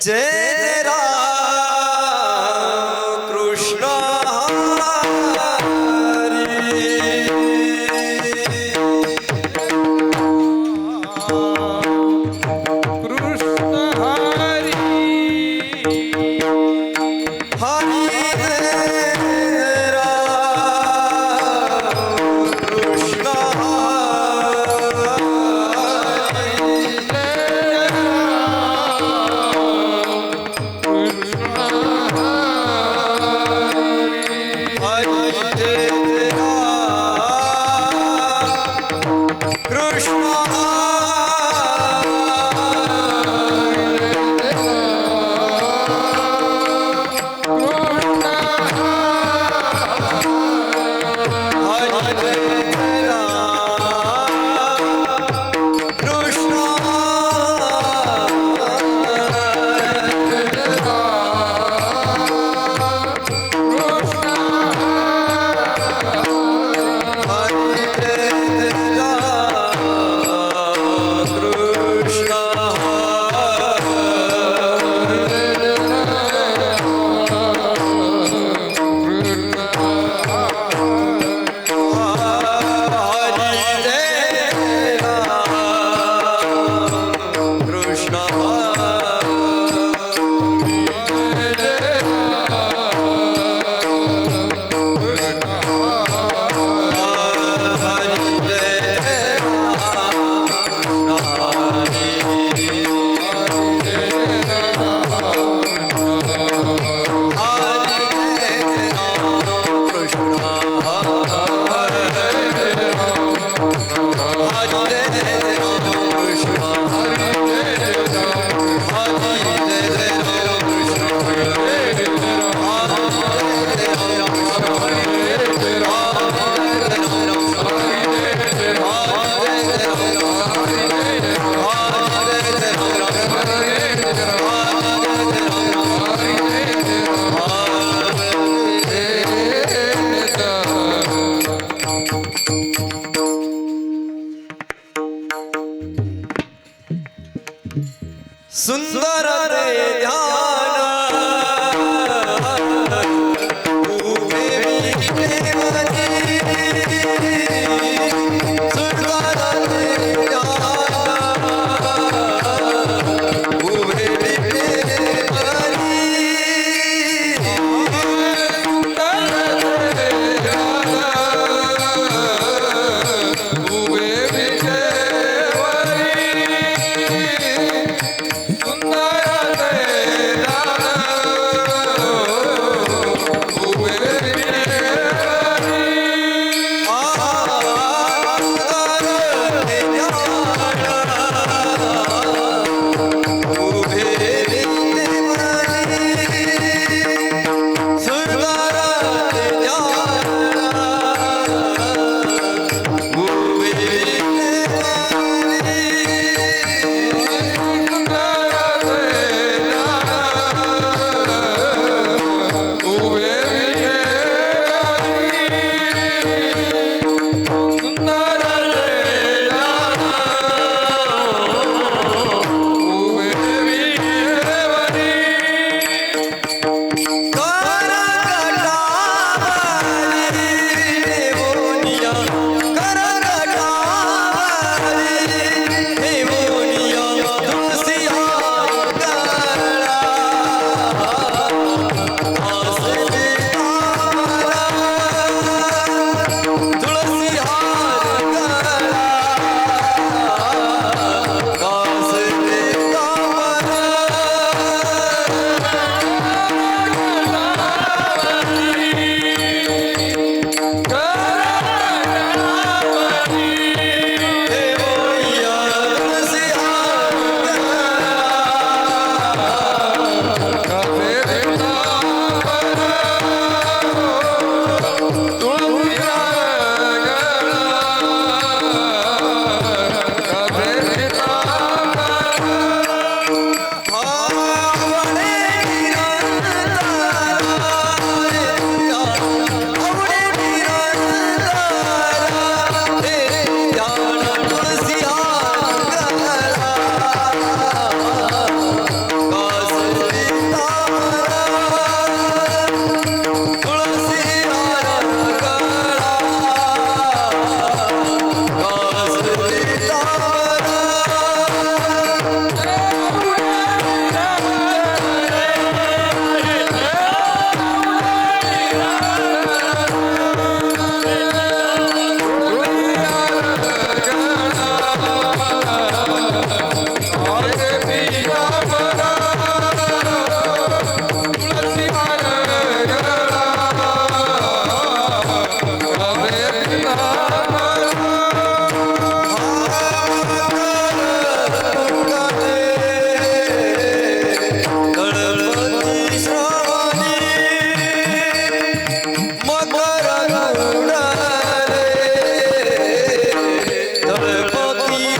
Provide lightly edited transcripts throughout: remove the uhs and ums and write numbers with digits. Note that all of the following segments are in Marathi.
जय राम कृष्ण सुंदर ध्यान उभे विटेवरी सुंदर ध्यान उभे विटेवरी सुंदर गणपती श्रावणी मकर कुंडले गणपती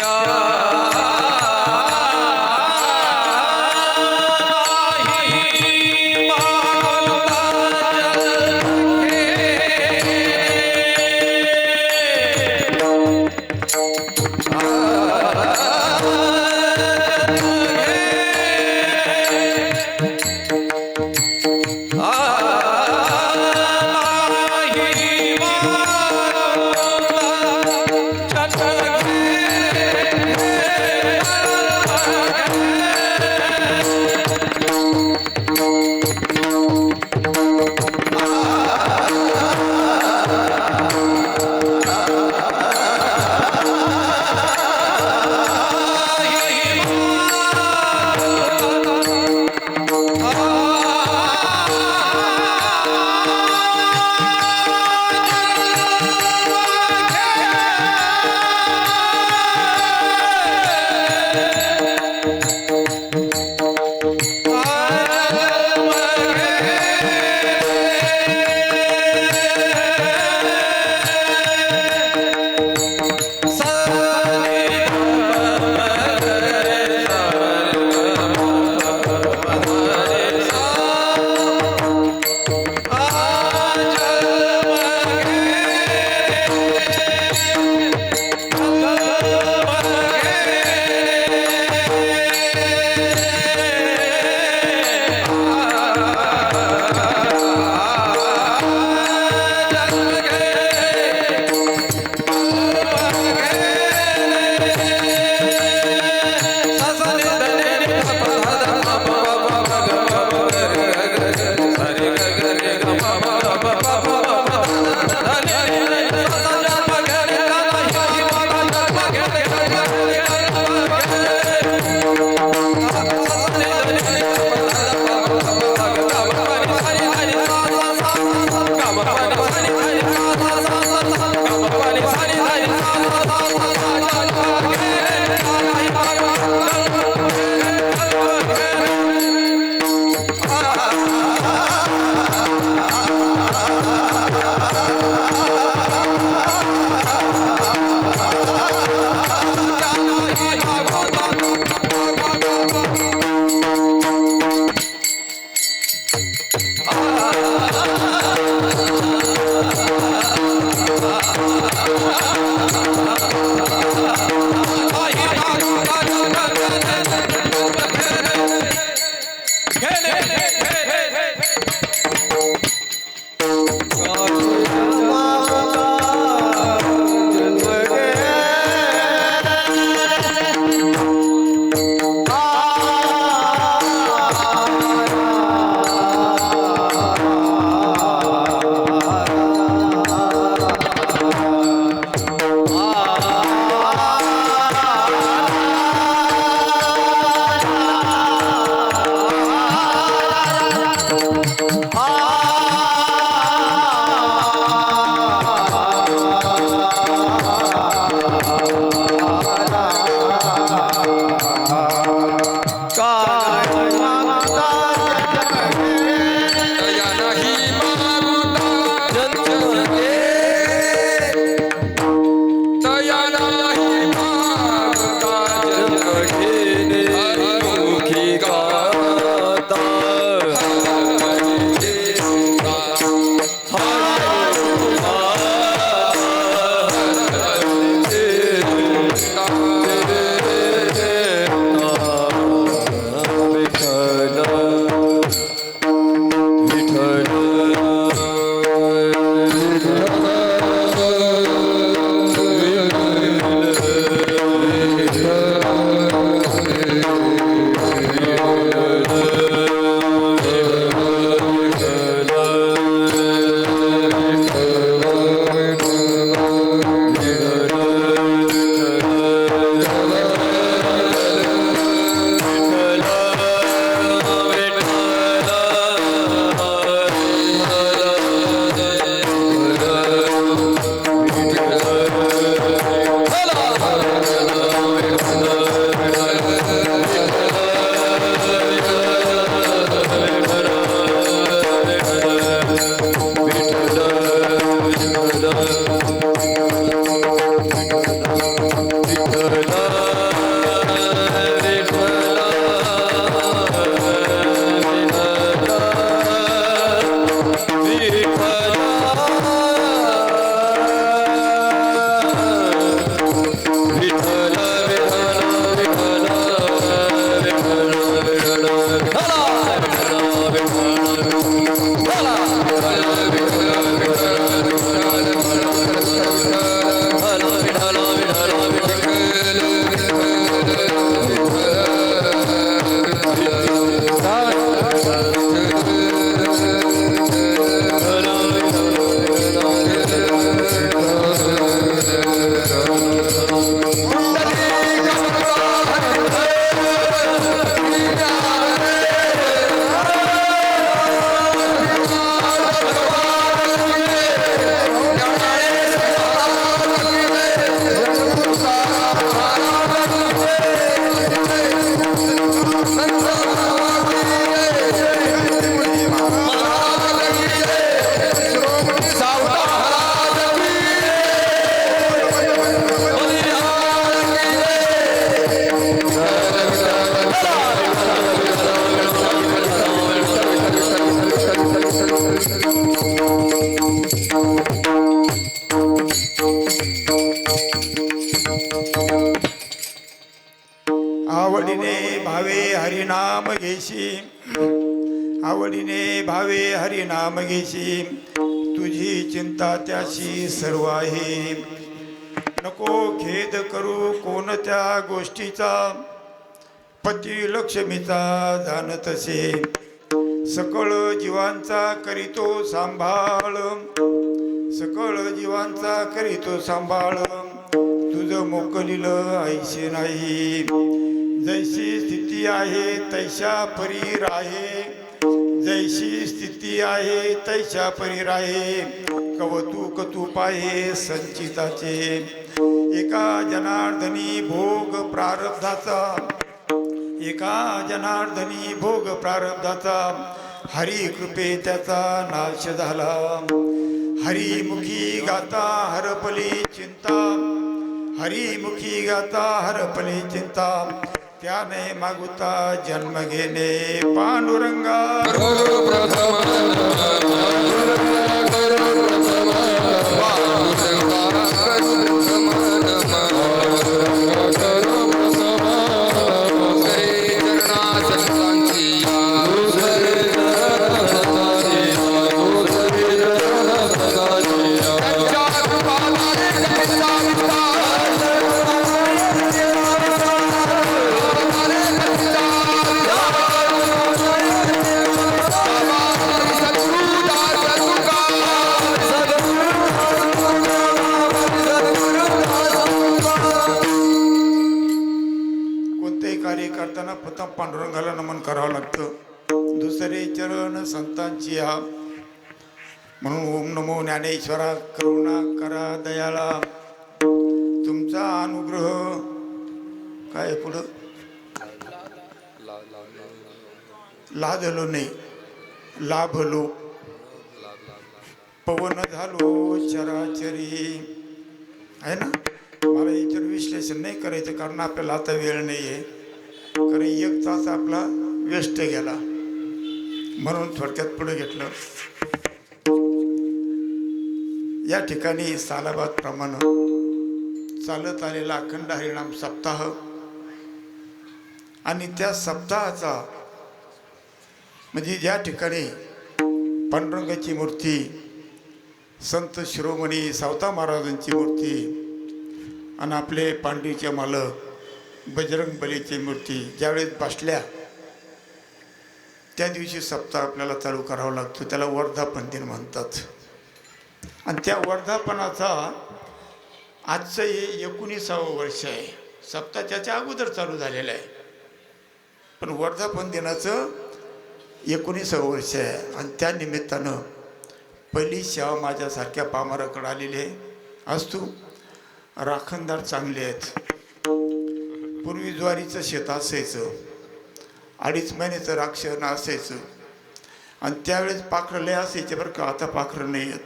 घे आवडीने भावे हरिनाम घेशी, आवडीने भावे हरिनाम घेशी, तुझी चिंता त्याशी सर्व आहे. नको खेद करू कोणत्या गोष्टीचा, पती लक्ष्मीचा जाणतसे. सकळ जीवांचा करीतो सांभाळ, सकळ जीवांचा करीतो सांभाळ. तुझं मोकलीलं ऐसे नाही, जैशी स्थिती आहे तैशा परी राहे, जैशी स्थिती आहे तैशा परी राहे. कवतुक तू पाहे संचिताचे, एका जनार्दनी भोग प्रारब्धाचा, एका जनार्दनी भोग प्रारब्धाचा. हरी कृपे त्याचा नाश झाला, हरिमुखी गाता हरपली चिंता, हरिमुखी गाता हरपली चिंता. त्याने मागुता जन्म घेणे पांडुरंगा. करताना प्रथम पांडुरंगाला नमन करावं लागतं. दुसरे चरण संतांची या, म्हणून ओम नमो ज्ञानेश्वरा करुणा करा दयाळा. तुमचा अनुग्रह काय पुढं लादलो नाही लाभलो, पवन झालो चराचरी. आहे ना. मला याच्यावर विश्लेषण नाही करायचं कारण आपल्याला आता वेळ नाही आहे, कारण एक तास आपला वेस्ट गेला, म्हणून थोडक्यात पुढे घेतलं. या ठिकाणी सालाबाद प्रमाणे चालत आलेला अखंड हरिनाम सप्ताह आणि त्या सप्ताहाचा म्हणजे ज्या ठिकाणी पांडुरंगाची मूर्ती, संत शिरोमणी सावता महाराजांची मूर्ती आणि आपले पांडवीचे मालक बजरंग बलीची मूर्ती ज्यावेळेस बसल्या त्या दिवशी सप्ताह आपल्याला चालू करावा लागतो. त्याला वर्धापन दिन म्हणतात. आणि त्या वर्धापनाचा आजचं हे 19वे वर्ष आहे. सप्ताह त्याच्या अगोदर चालू झालेलं आहे, पण वर्धापन दिनाचं 19वे वर्ष आहे. आणि त्या निमित्तानं पहिली सेवा माझ्यासारख्या पामराकडे आलेली आहे. आज तू राखणदार चांगले आहेत. पूर्वी ज्वारीचं शेत असायचं, 2.5 महिन्याचं राक्षण असायचं आणि त्यावेळेस पाखरं लय असायचे बरं का. आता पाखरं नाही आहेत.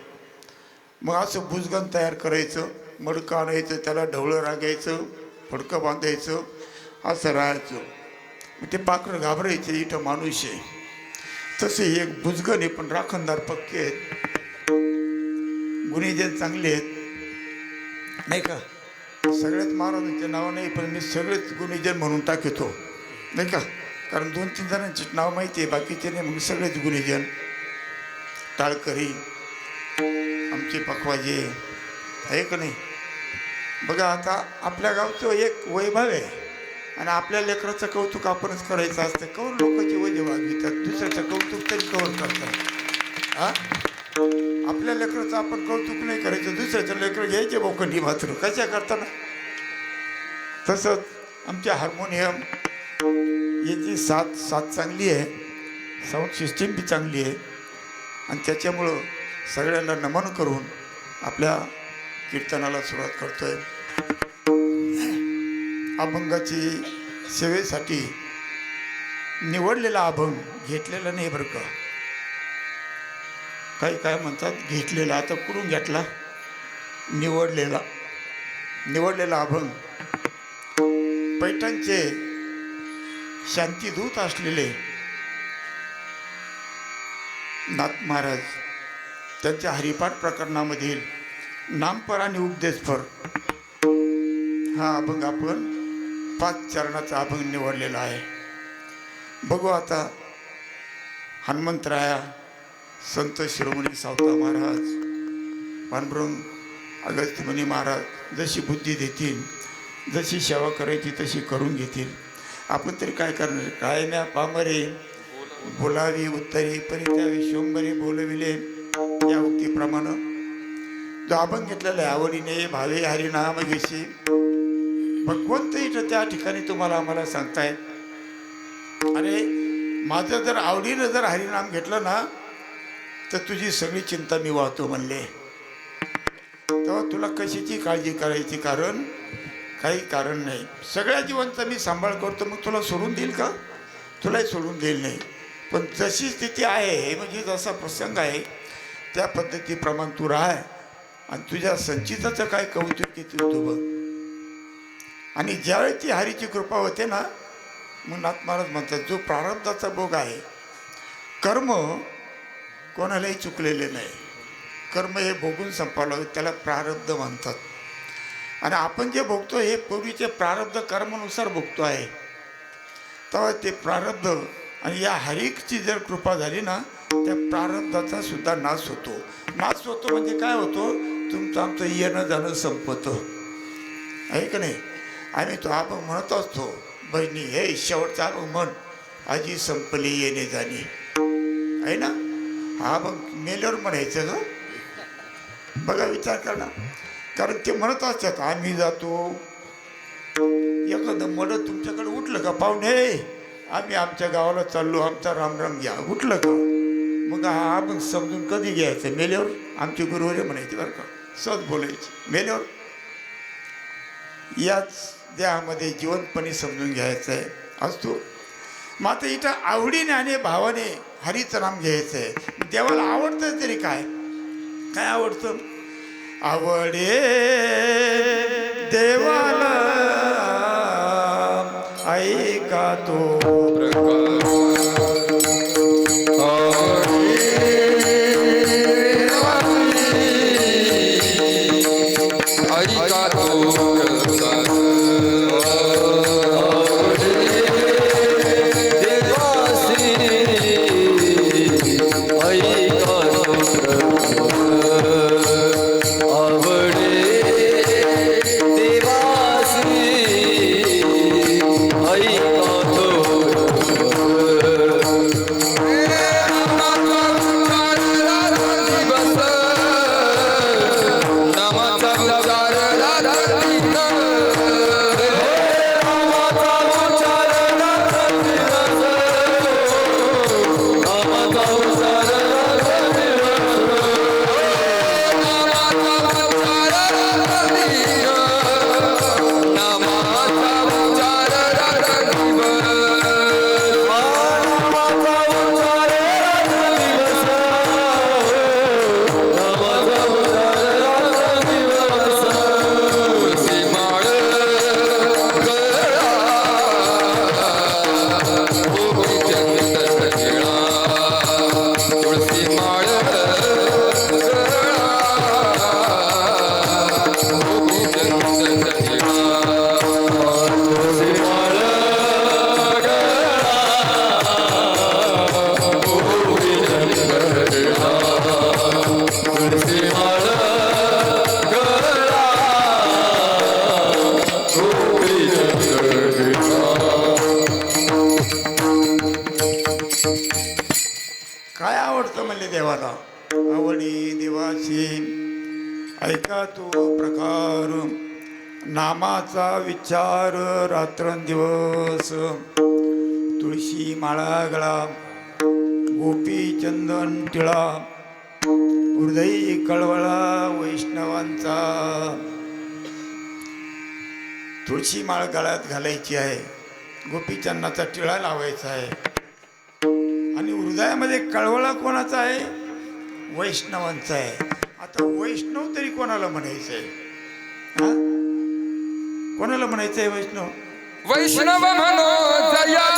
मग असं भुजगण तयार करायचं, मडकं आणायचं, त्याला ढवळं रागायचं, फडकं बांधायचं, असं राहायचं. मग ते पाखरं घाबरायचे, इथं माणूस आहे. तसे एक भुजगण आहे पण राखणदार पक्के आहेत, गुणीजन चांगले आहेत नाही का. सगळ्यात महाराजांचे नाव नाही पण मी सगळेच गुणीजन म्हणून टाकतो नाही का, कारण 2-3 जणांचे नाव माहिती आहे, बाकीचे नाही. म्हणून सगळेच गुणीजन. टाळकरी, आमचे पखवाजे आहे का नाही. बघा आता आपल्या गावचं एक वैभव आहे आणि आपल्या लेकराचं कौतुक आपणच करायचं असतं. कवर लोकांची वैभव वागवितात, दुसऱ्याचं कौतुक तरी कवर करतात. हां, आपल्या लेकराचं आपण कौतुक नाही करायचं, दुसऱ्याचं लेकरं घ्यायचे बोकंडी मात्र कशा करताना. तसंच आमच्या हार्मोनियम याची साथ चांगली आहे, साऊंड सिस्टीम बी चांगली आहे आणि त्याच्यामुळं सगळ्यांना नमन करून आपल्या कीर्तनाला सुरुवात करतो आहे. अभंगाची सेवेसाठी निवडलेला अभंग घेतलेला नाही बरं का. काही काय म्हणतात घेतलेला, आता कुठून घेतला, निवडलेला अभंग. पैठणचे शांतीदूत असलेले नाथ महाराज त्यांच्या हरिपाठ प्रकरणामधील नामपर आणि उपदेशपर हा अभंग आपण 5 चरणाचा अभंग निवडलेला आहे. बघू आता हनुमंतराया, संत शिरोमणी सावता महाराज, पांडुरंग अगस्त्यमुनी महाराज जशी बुद्धी देतील, जशी सेवा करायची तशी करून घेतील. आपण तरी काय करणार? काय म्या पामरे बोलावी उत्तरी परी त्या विश्वंभरी बोलविले, या उक्तीप्रमाणे जो अभंग घेतलेला आहे, आवडीने भावे हरिनाम घेशी. भगवंत इथं त्या ठिकाणी तुम्हाला आम्हाला सांगतायत, अरे माझं जर आवडीनं जर हरिनाम घेतलं ना तर तुझी सगळी चिंता मी वाहतो म्हणले. तेव्हा तुला कशाची काळजी करायची काही कारण नाही. सगळ्या जीवनचा मी सांभाळ करतो, मग तुला सोडून देईल का? तुलाही सोडून देईल नाही. पण जशी स्थिती आहे, म्हणजे जसा प्रसंग आहे त्या पद्धतीप्रमाणे तू राह. आणि तुझ्या संचिताचं काय कौतुक किती होतं बघ. आणि ज्यावेळी ती हरीची कृपा होते ना, मग नाथ महाराज म्हणतात, जो प्रारब्धाचा भोग आहे, कर्म कोणालाही चुकलेले नाही. कर्म हे भोगून संपवलं, त्याला प्रारब्ध म्हणतात. आणि आपण जे भोगतो हे पूर्वीचे प्रारब्ध कर्मानुसार भोगतो आहे. तेव्हा ते प्रारब्ध आणि या हरीची जर कृपा झाली ना, त्या प्रारब्धाचा सुद्धा नाश होतो. नाश होतो म्हणजे काय होतो? तुमचं आमचं येणं जाणं संपतं, आहे का नाही? आम्ही तो आपण म्हणत असतो, बहिणी हे शेवटचा आपण म्हण, आजी संपली येणे जाणे, आहे ना? हा मग मेल्यावर म्हणायचं का? बघा विचार करा. कारण ते म्हणत असतात, आम्ही जातो. एखादं मडत तुमच्याकडे उठलं का, पाहुणे आम्ही आमच्या गावाला चाललो, आमचा रामराम घ्या, उठलं का? मग हा मग समजून कधी घ्यायचं? मेल्यावर. आमचे गुरुवारी म्हणायचे बरं का, सहज बोलायचे, मेल्यावर. याच देहामध्ये जिवंतपणे समजून घ्यायचं आहे असतो. मात्र इथं आवडीने आणि भावाने हरीचं नाम घ्यायचं आहे. देवाला आवडतं तरी काय काय आवडतं? आवडे देवाला ऐका तो काय आवडतं म्हणले देवाला? आवडी देवाची ऐका तो प्रकार, नामाचा विचार रात्रंदिवस. तुळशी माळा गळा, गोपी चंदन टिळा, हृदयी कळवळा वैष्णवांचा. तुळशी माळ गळ्यात घालायची आहे, गोपीचंदनाचा टिळा लावायचा आहे. आणि हृदयामध्ये कळवळा कोणाचा आहे? वैष्णवांचा आहे. आता वैष्णव तरी कोणाला म्हणायचं आहे? कोणाला म्हणायचं आहे वैष्णव? वैष्णव म्हणो जया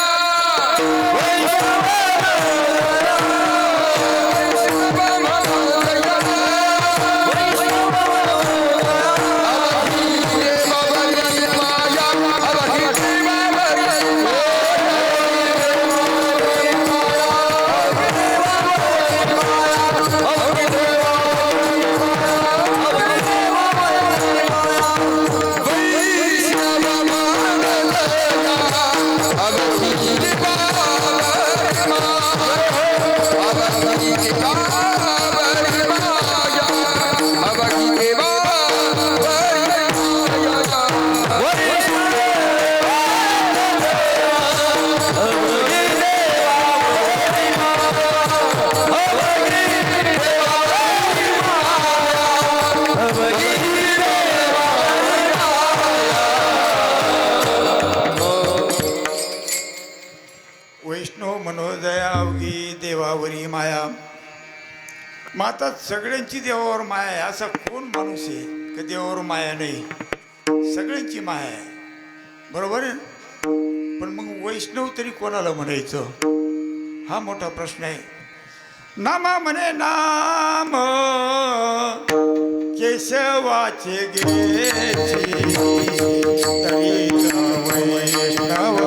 मनोदया अवघी देवावरी माया. मग आता सगळ्यांची देवावर माया आहे असा कोण माणूस आहे की देवावर माया नाही? सगळ्यांची माया आहे, बरोबर आहे. पण मग वैष्णव तरी कोणाला म्हणायचं हा मोठा प्रश्न आहे. नामा म्हणे नाम केशवाचे घेची तरी वैष्णव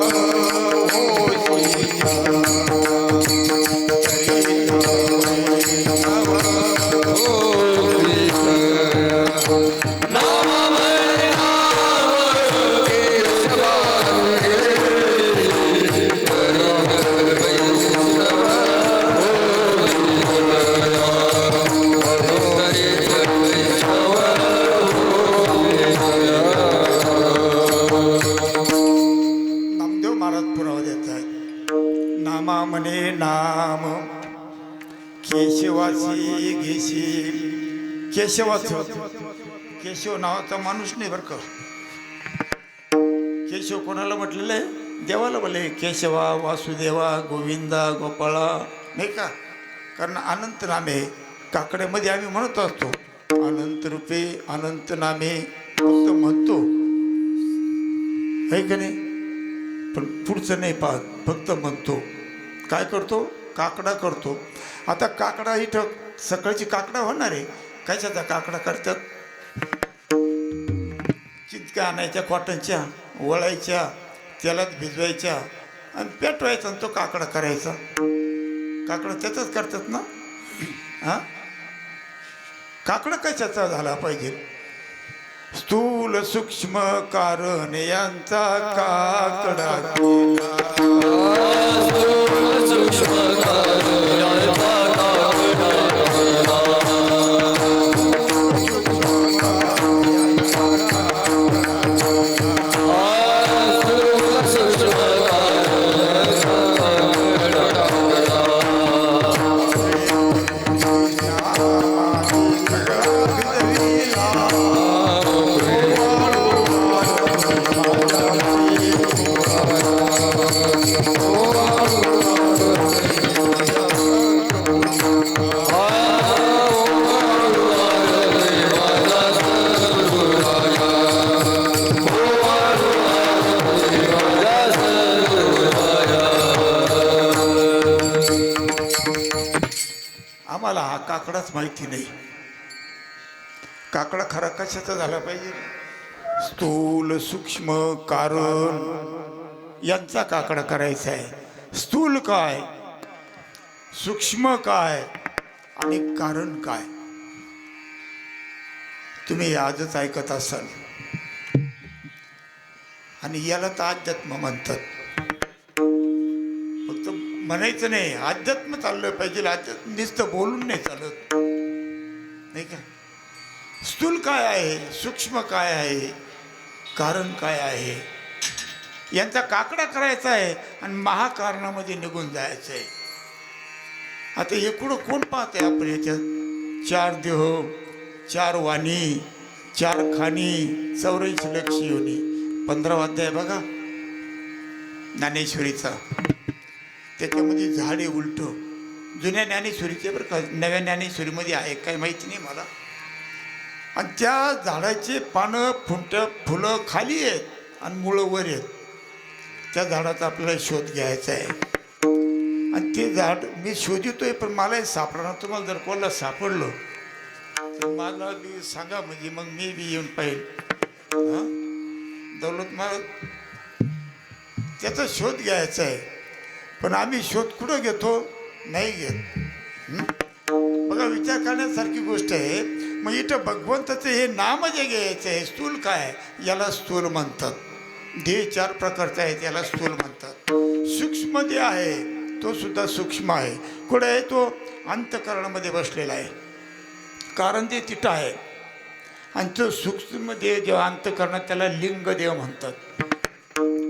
म्हणे नाम केशवाची घेशील. केशवाचं केशव नावाचा माणूस नाही बरं का. केशव कोणाला म्हटलेलं आहे? देवाला बोले केशवा वासुदेवा गोविंदा गोपाळा, नाही का. कारण अनंत नामे काकड्यामध्ये आम्ही म्हणत असतो अनंत रूपे अनंत नामे फक्त म्हणतो आहे का नाही, पण पुढचं नाही पाहत, फक्त म्हणतो. काय करतो? काकडा करतो. आता काकडा इथं सकाळची काकडा होणार आहे. कशाचा काकडा करतात? चिंचक्या आणायच्या कॉटनच्या, वळायच्या, तेलात भिजवायच्या आणि पेटवायचा आणि तो काकडा करायचा. काकडा त्याचाच करतात ना. हां, काकडा कशाचा झाला पाहिजे? स्थूल सूक्ष्म कारण यांचा काकडा केला. आम्हाला हा काकडाच माहिती नाही. काकडा खरा कशाचा झाला पाहिजे? स्थूल सूक्ष्म कारण यांचा काकडा करायचा आहे. स्थूल काय, सूक्ष्म काय आणि कारण काय, तुम्ही आजच ऐकत असाल. आणि याला तर अध्यात्म म्हणतात. फक्त म्हणायचं नाही, अध्यात्म चाललं पाहिजे. अध्यात्म नुसतं बोलून नाही चालत, नाही का. स्थूल काय आहे, सूक्ष्म काय आहे, कारण काय आहे, यांचा काकडा करायचा आहे आणि महाकारणामध्ये निघून जायचं आहे. आता इकडं कोण पाहत आहे आपण याच्यात? 4 देह, 4 वाणी, 4 खाणी, 84 लक्ष योनी. 15वा अध्याय बघा ज्ञानेश्वरीचा. त्याच्यामध्ये झाडे उलट जुन्या ज्ञानेश्वरीचे बरं का, नव्या ज्ञानेश्वरीमध्ये आहे काय माहिती नाही मला. आणि त्या झाडाचे पानं फुंट फुलं खाली आहेत आणि मुळं वर आहेत. त्या झाडाचा आपल्याला शोध घ्यायचा आहे. आणि ते झाड मी शोधितोय पण मला सापडणार. तुम्हाला जर कोणाला सापडलं तर मला बी सांगा, म्हणजे मग मी बी येऊन पाहिजे. हां, दौलत महाराज त्याचा शोध घ्यायचा आहे. पण आम्ही शोध कुठं घेतो? नाही घेत. बघा, विचार करण्यासारखी गोष्ट आहे. मग इथं भगवंताचं हे नाम जे घ्यायचं आहे, स्थूल काय, याला स्थूल म्हणतात. देह 4 प्रकारचा आहे, त्याला स्थूल म्हणतात. सूक्ष्म देह आहे, तो सुद्धा सूक्ष्म आहे. कुठे आहे? तो अंतःकरणामध्ये बसलेला आहे. कारण ते तिथं आहे. आणि तो सूक्ष्म देह जेव्हा अंतःकरणात, त्याला लिंग देह म्हणतात.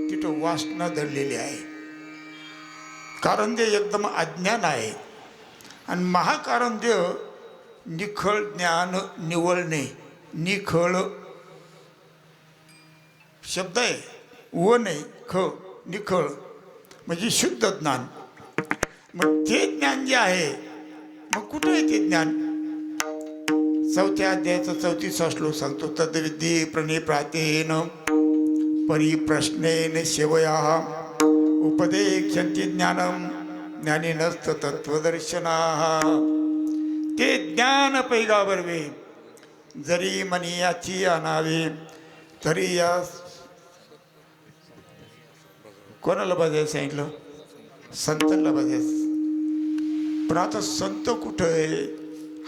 तिथं वासना दडलेली आहे. कारण देह एकदम अज्ञान आहे. आणि महाकारण देह निखळ ज्ञान, निवळणे. निखळ शब्द आहे, व नाही ख, निखळ म्हणजे शुद्ध ज्ञान. मग ते ज्ञान जे आहे मग कुठे आहे ते ज्ञान? 4थ्या अध्यायाचा 34 श्लोक सांगतो, तद्विद्ये प्रणिप्रातेन परिप्रश्नेन सेवया उपदेक्षन्ति ज्ञानम ज्ञानिनस्त तत्वदर्शनाः. ते ज्ञान पैगावरवे जरी मनी याची आणावे तरी या. कोणाला बजायचं सांगितलं? संतांना बजायचं. पण आता संत कुठं आहे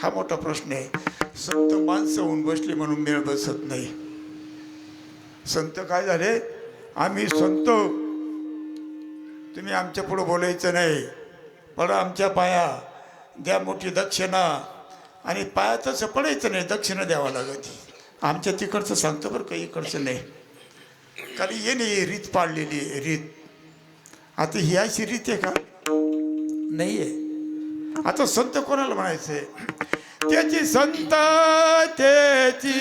हा मोठा प्रश्न आहे. संत माणसं होऊन बसली म्हणून मेळ बसत नाही. संत काय झाले? आम्ही संत, तुम्ही आमच्या पुढं बोलायचं नाही, पडा आमच्या पाया, द्या मोठी दक्षिणा. आणि पायातच पडायचं नाही, दक्षिणा द्यावा लागत. आमच्या तिकडचं सांगतो बरं, काही इकडचं नाही. कारण ये नाही रीत पाडलेली आहे रीत. आता ही अशी रीत आहे का? नाही आहे. आता संत कोणाला म्हणायचंय? त्याची संत, त्याची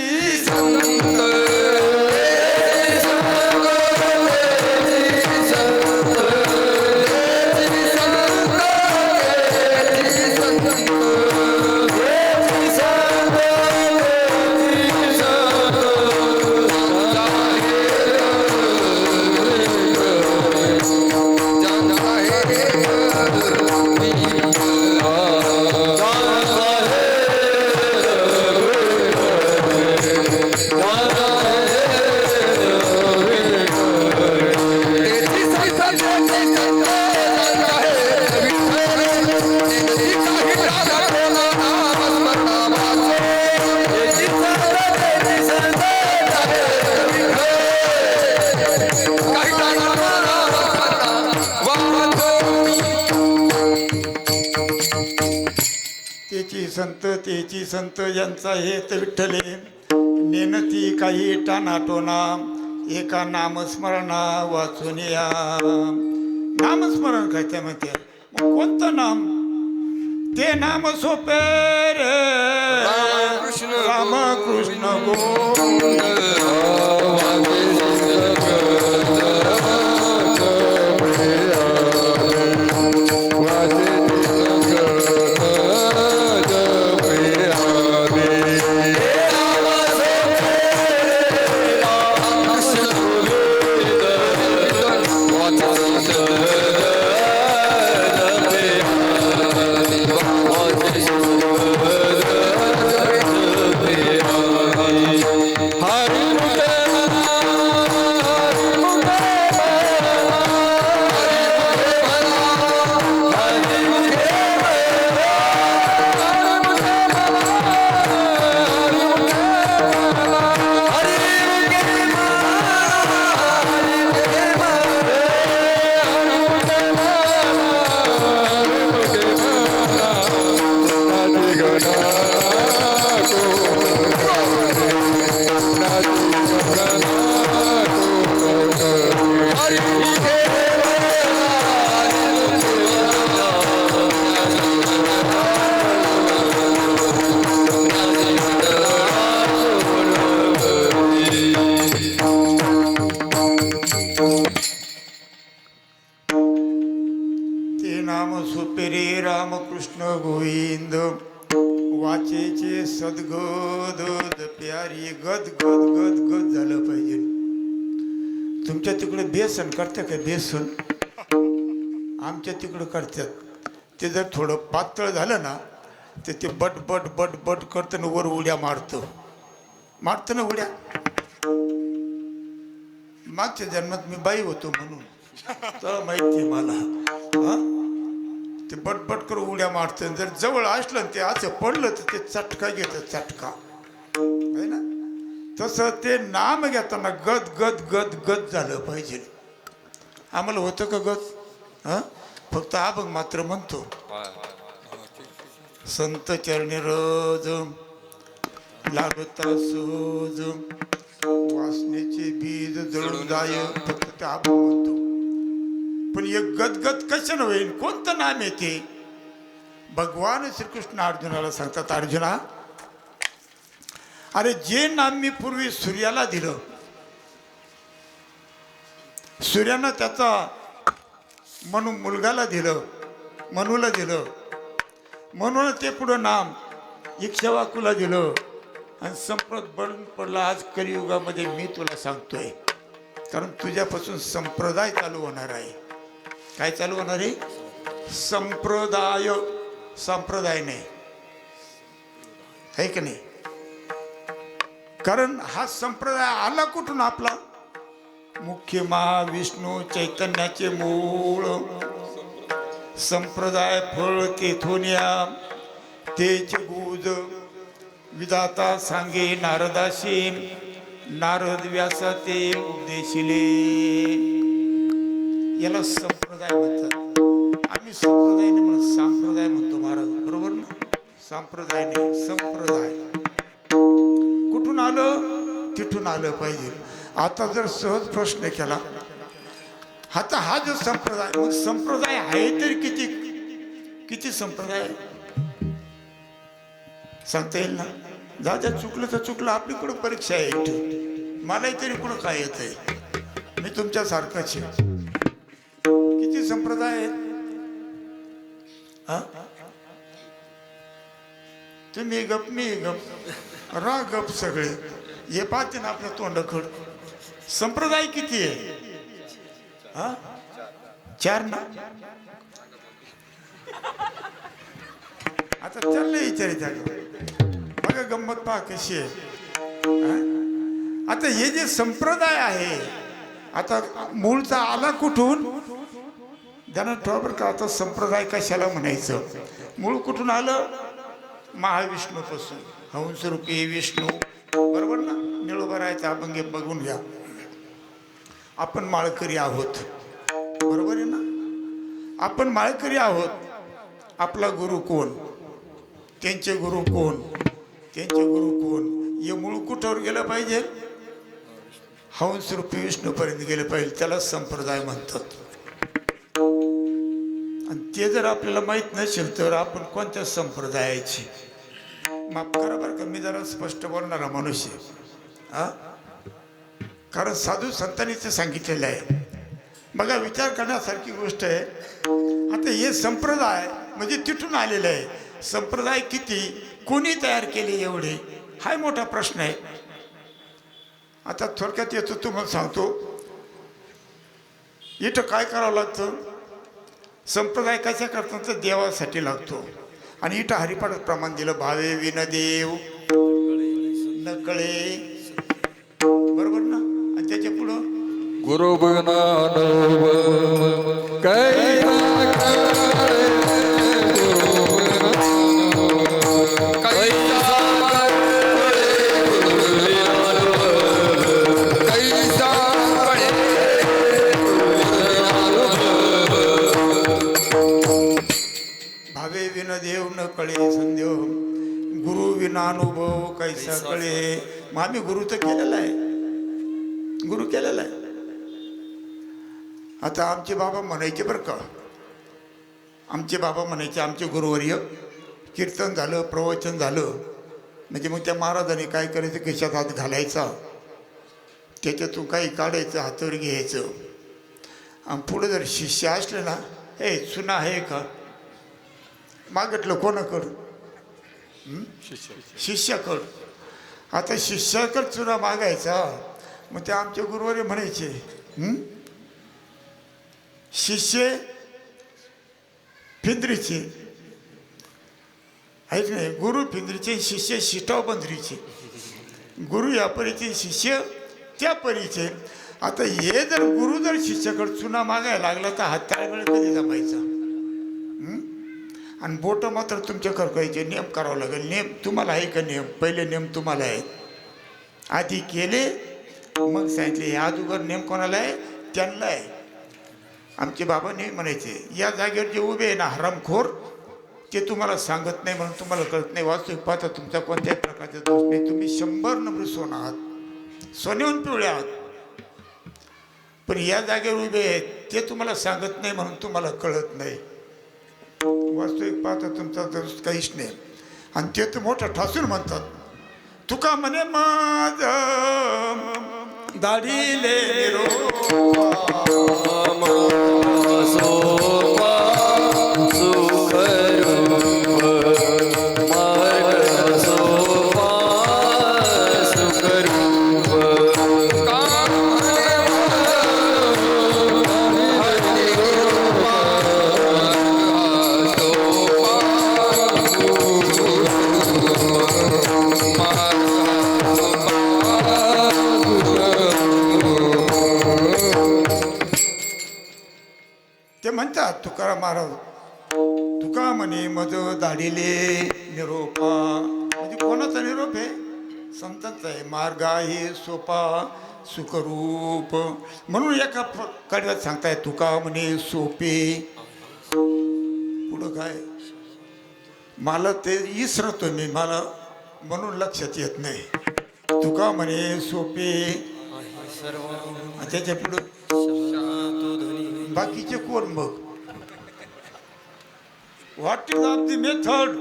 तेची संत यांचा हेत विठ्ठले नेनती काही टानाटोना एका नामस्मरणा वाचून या. नामस्मरण काय त्या म्हणते? मग कोणतं नाम? ते नाम सोपे रे रामकृष्ण गोविंद. रामकृष्ण गोविंद वाचेचे सद्गद प्यारी गद गद गद गद झालं पाहिजे. तुमच्या तिकडे बेसन करते का? बेसन आमच्या तिकडं करतात. ते जर थोडं पातळ झालं ना तर ते बट बट बट बट करतं ना वर उड्या मारतं ना उड्या. मागच्या जन्मात मी बाई होतो म्हणून तर माहिती आहे मला. हां ते बटबट करून उड्या मारतं. जर जवळ असलं ते असं पडलं तर ते चटका घेतं, चटका आहे ना. तसं ते नाम घेताना गद गद गद गद झालं पाहिजे. आम्हाला होतं का गद? हां फक्त अभंग मात्र म्हणतो. संत चरणी रोज लागता सोज वासनेचे बीज जळून जाय, फक्त ते अभंग म्हणतो. पण एक गदगद कशानं होईल? कोणतं नाम येते? भगवान श्रीकृष्ण अर्जुनाला सांगतात, अर्जुना अरे जे नाम मी पूर्वी सूर्याला दिलं, सूर्यानं त्याचा म्हणून मुलगाला दिलं, मनूला दिलं, म्हणून ते पुढं नाम इक्ष्वाकूला दिलं. आणि संप्रत बंद पडला आज कलियुगामध्ये. मी तुला सांगतोय, कारण तुझ्यापासून संप्रदाय चालू होणार आहे. काय चालू होणार आहे? संप्रदाय. संप्रदाय नाही, आहे की नाही? कारण हा संप्रदाय आला कुठून? आपला मुख्य महाविष्णू चैतन्याचे मूळ. संप्रदाय फळ तेथून या, तेच गुज विधाता सांगे नारदाशी. नारद व्यासा ते उपदेशिले. याला संप्रदाय म्हणतात. आम्ही संप्रदाय नाही म्हणत, संप्रदाय म्हणतो महाराज. बरोबर ना? संप्रदाय नाही, संप्रदाय. कुठून आलं? तिथून आलं पाहिजे. आता जर सहज प्रश्न केला, आता हा जो संप्रदाय, मग संप्रदाय आहे तरी किती किती संप्रदाय सांगता येईल ना? जा चुकलं तर चुकलं. आपली कुठं परीक्षा आहे इथे? मलाही तरी कुठं काय येत आहे? मी तुमच्यासारखाच आहे. किती संप्रदाय आहेत? हा, तुम्ही गप, मी गप, रा गप सगळे. हे पाहते ना आपल्या तोंडखड. संप्रदाय किती आहे? हा, 4 ना. आता चाललंय विचारायचं. बघा गंमत पहा कशी आहे. आता हे जे संप्रदाय आहे, आता मूळचा आला कुठून? ज्यांना ठेवा का. आता संप्रदाय कशाला म्हणायचं? मूळ कुठून आलं? महाविष्णूपासून. हंसरूपी विष्णू. बरोबर ना? निळोबरायचा अभंग बघून घ्या. आपण माळकरी आहोत, बरोबर आहे ना? आपण माळकरी आहोत. आपला गुरु कोण? त्यांचे गुरु कोण? त्यांचे गुरु कोण? हे मूळ कुठावर गेलं पाहिजे? हंसरूपी विष्णूपर्यंत गेलं पाहिजे. त्याला संप्रदाय म्हणतात. आणि ते जर आपल्याला माहीत नसेल तर आपण कोणत्या संप्रदायाची? माफ करा बरं का, मी जरा स्पष्ट बोलणारा मनुष्य. हा, कारण साधू संतांनी ते सांगितलेलं आहे. बघा, विचार करण्यासारखी गोष्ट आहे. आता हे संप्रदाय म्हणजे तिथून आलेलं आहे. संप्रदाय किती, कोणी तयार केले एवढे, हा मोठा प्रश्न आहे. आता थोडक्यात येतो, तुम्हाला सांगतो. इथं काय करावं लागतं? संप्रदाय कशा करतात? तर देवासाठी लागतो. आणि इथं हरिपाठात प्रमाण दिलं, भावे विन देव न कळे. बरोबर ना? आणि त्याच्या पुढं गुरु भावे विन देव न कळे संदेव, गुरु विनानुभव कैसा कळे. मग आम्ही गुरु तर केलेला आहे, गुरु केलेला आहे. आता आमचे बाबा म्हणायचे बरं का, आमचे बाबा म्हणायचे, आमचे गुरुवर्य, कीर्तन झालं, प्रवचन झालं म्हणजे मग त्या महाराजांनी काय करायचं, खिशात हात घालायचा, त्याच्यातून काही काढायचं, हातावर घ्यायचं. आणि पुढे जर शिष्य असले ना, हे सुना आहे का, मागितलं कोणाकडं? शिष्याकडं. आता शिष्याकडं चुना मागायचा. मग ते आमचे गुरुवारी म्हणायचे, शिष्य फिंद्रीचे आहेत नाही, गुरु फिंद्रीचे, शिष्य शिटाव बंदरीचे. गुरु या परीचे, शिष्य त्या परीचे. आता हे जर गुरु जर शिष्याकडे चुना मागायला लागला तर हात ताळमेळ कधी जमायचा? आणि बोट मात्र तुमच्या करकायचे. नियम करावं लागेल. नियम तुम्हाला आहे का? नियम पहिले नियम तुम्हाला आहे. आधी केले मग सांगितले. हे अगोदर नियम कोणाला आहे? त्यांना आहे. आमचे बाबा नेहमी म्हणायचे, या जागेवर जे उभे आहे ना हरामखोर, ते तुम्हाला सांगत नाही म्हणून तुम्हाला कळत नाही. वास्तविक पाहता तुमचा कोणत्याही प्रकारचा दोष नाही. तुम्ही 100 नंबर सोनं आहात, सोन्याहून पिवळे आहात. पण या जागेवर उभे आहेत ते तुम्हाला सांगत नाही म्हणून तुम्हाला कळत नाही. वास्तविक पाहता तुमचा दोष काहीच नाही. आणि ते तर मोठं ठासून म्हणतात, तुका म्हणे माझ दाढीले निरोपा ते म्हणतात तुकाराम महाराज, तुका म्हणे मज दाढिले निरोपा, म्हणजे कोणाचा निरोप आहे? संतांचा आहे. मार्ग आहे सोपा सुखरूप, म्हणून एका कडव्यात सांगताय तुका म्हणे सोपे. पुढं काय मला ते विसरतो मी, मला म्हणून लक्षात येत नाही. तुका म्हणे सोपे, त्याच्या पुढं बाकीचे कोण मग? What is of the method?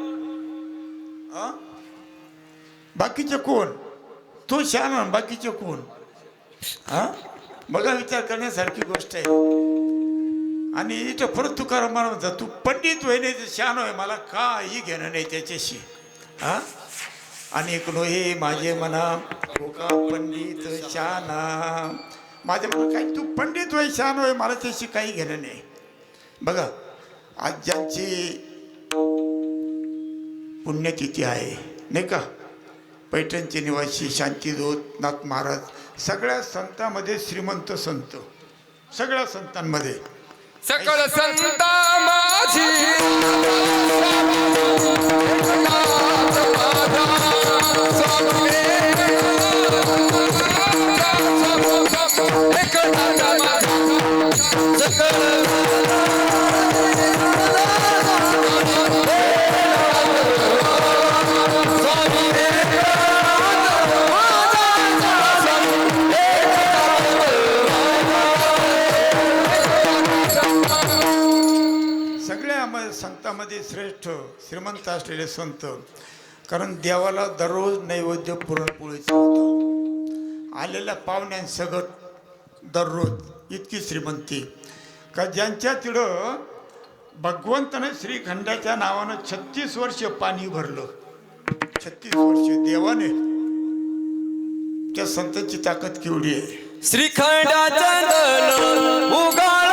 बाकीचे कोण? तो शहाणा, बाकीचे कोण? बघा, विचार करण्यासारखी गोष्ट आहे. आणि इथं परत तुकाराम महाराज म्हणतात, तू पंडित होय नाही तर शहाणा होय, मला काही घेणं नाही त्याच्याशी. आणि एक हे माझे म्हणा का पंडित शहाणा, माझ्या म्हणा काय तू पंडित होय शहाणा होय, मला त्याशी काही घेणं नाही. बघा, आज ज्यांची पुण्यतिथी आहे नाही का, पैठणचे निवासी शांतीदूत नाथ महाराज, सगळ्या संतांमध्ये श्रीमंत संत, सगळ्या संतांमध्ये सकळ संता माझी संतांमध्ये श्रेष्ठ श्रीमंत असलेले संत, कारण देवाला दररोज नैवेद्य पुरणपोळीचा होता. आलेल्या पाहुण्यांसगट दररोज इतकी श्रीमंती का ज्यांच्या तिथं भगवंताने श्रीखंडाच्या नावानं 36 वर्ष पाणी भरलं. 36 वर्ष देवाने. त्या संतांची ताकद केवढी आहे? श्रीखंडाचा दल उगाळ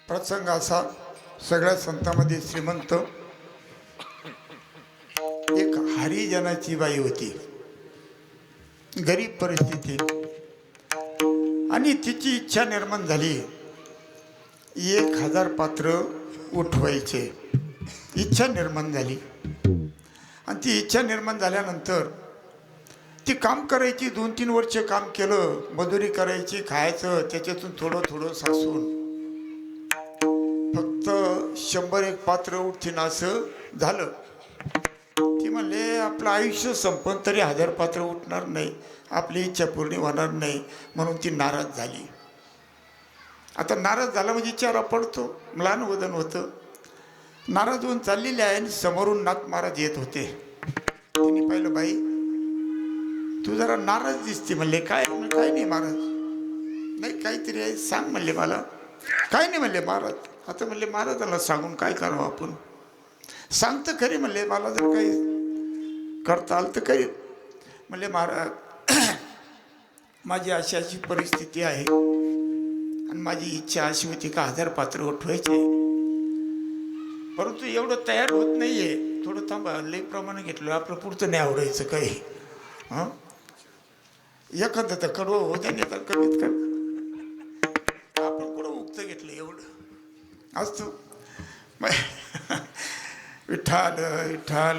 प्रसंग असा, सगळ्या संतांमध्ये श्रीमंत एक हरिजनाची बाई होती, गरीब परिस्थिती, आणि तिची इच्छा निर्माण झाली 1000 पात्र उठवायचे. इच्छा निर्माण झाली, आणि ती इच्छा निर्माण झाल्यानंतर ती काम करायची. 2-3 वर्ष काम केलं, मजुरी करायची, खायचं, त्याच्यातून थोडं थोडं सासून फक्त 100-1 पात्र उठतील असं झालं. ती म्हणले आपलं आयुष्य संपन तरी 1000 पात्र उठणार नाही, आपली इच्छा पूर्ण होणार नाही, म्हणून ती नाराज झाली. आता नाराज झाला म्हणजे चेहरा पडतो, म्लान वदन होतं. नाराज होऊन चाललेली आहे, आणि समोरून नाथ महाराज येत होते. तिने पाहिलं, बाई तू जरा नाराज दिसते. म्हणले काय? काय नाही महाराज, नाही काहीतरी आहे सांग म्हणले मला. काय नाही म्हणले महाराज. आता म्हणले महाराजांना सांगून काय करावं आपण, सांगतं खरी म्हणले, मला जर काही करता आलं तर करीन. म्हणले महाराज माझी अशी अशी परिस्थिती आहे, आणि माझी इच्छा अशी होती का 1000 पात्र उठवायचे, परंतु एवढं तयार होत नाहीये. थोडं थांबा, लई प्रमाणे घेतलं, आपलं पुढचं नाही आवडायचं काही. एखादं तर कडवं हो त्याने तर कमीत कमी आपण कुठं उगतं घेतलं एवढं असतो. विठ्ठल विठ्ठल.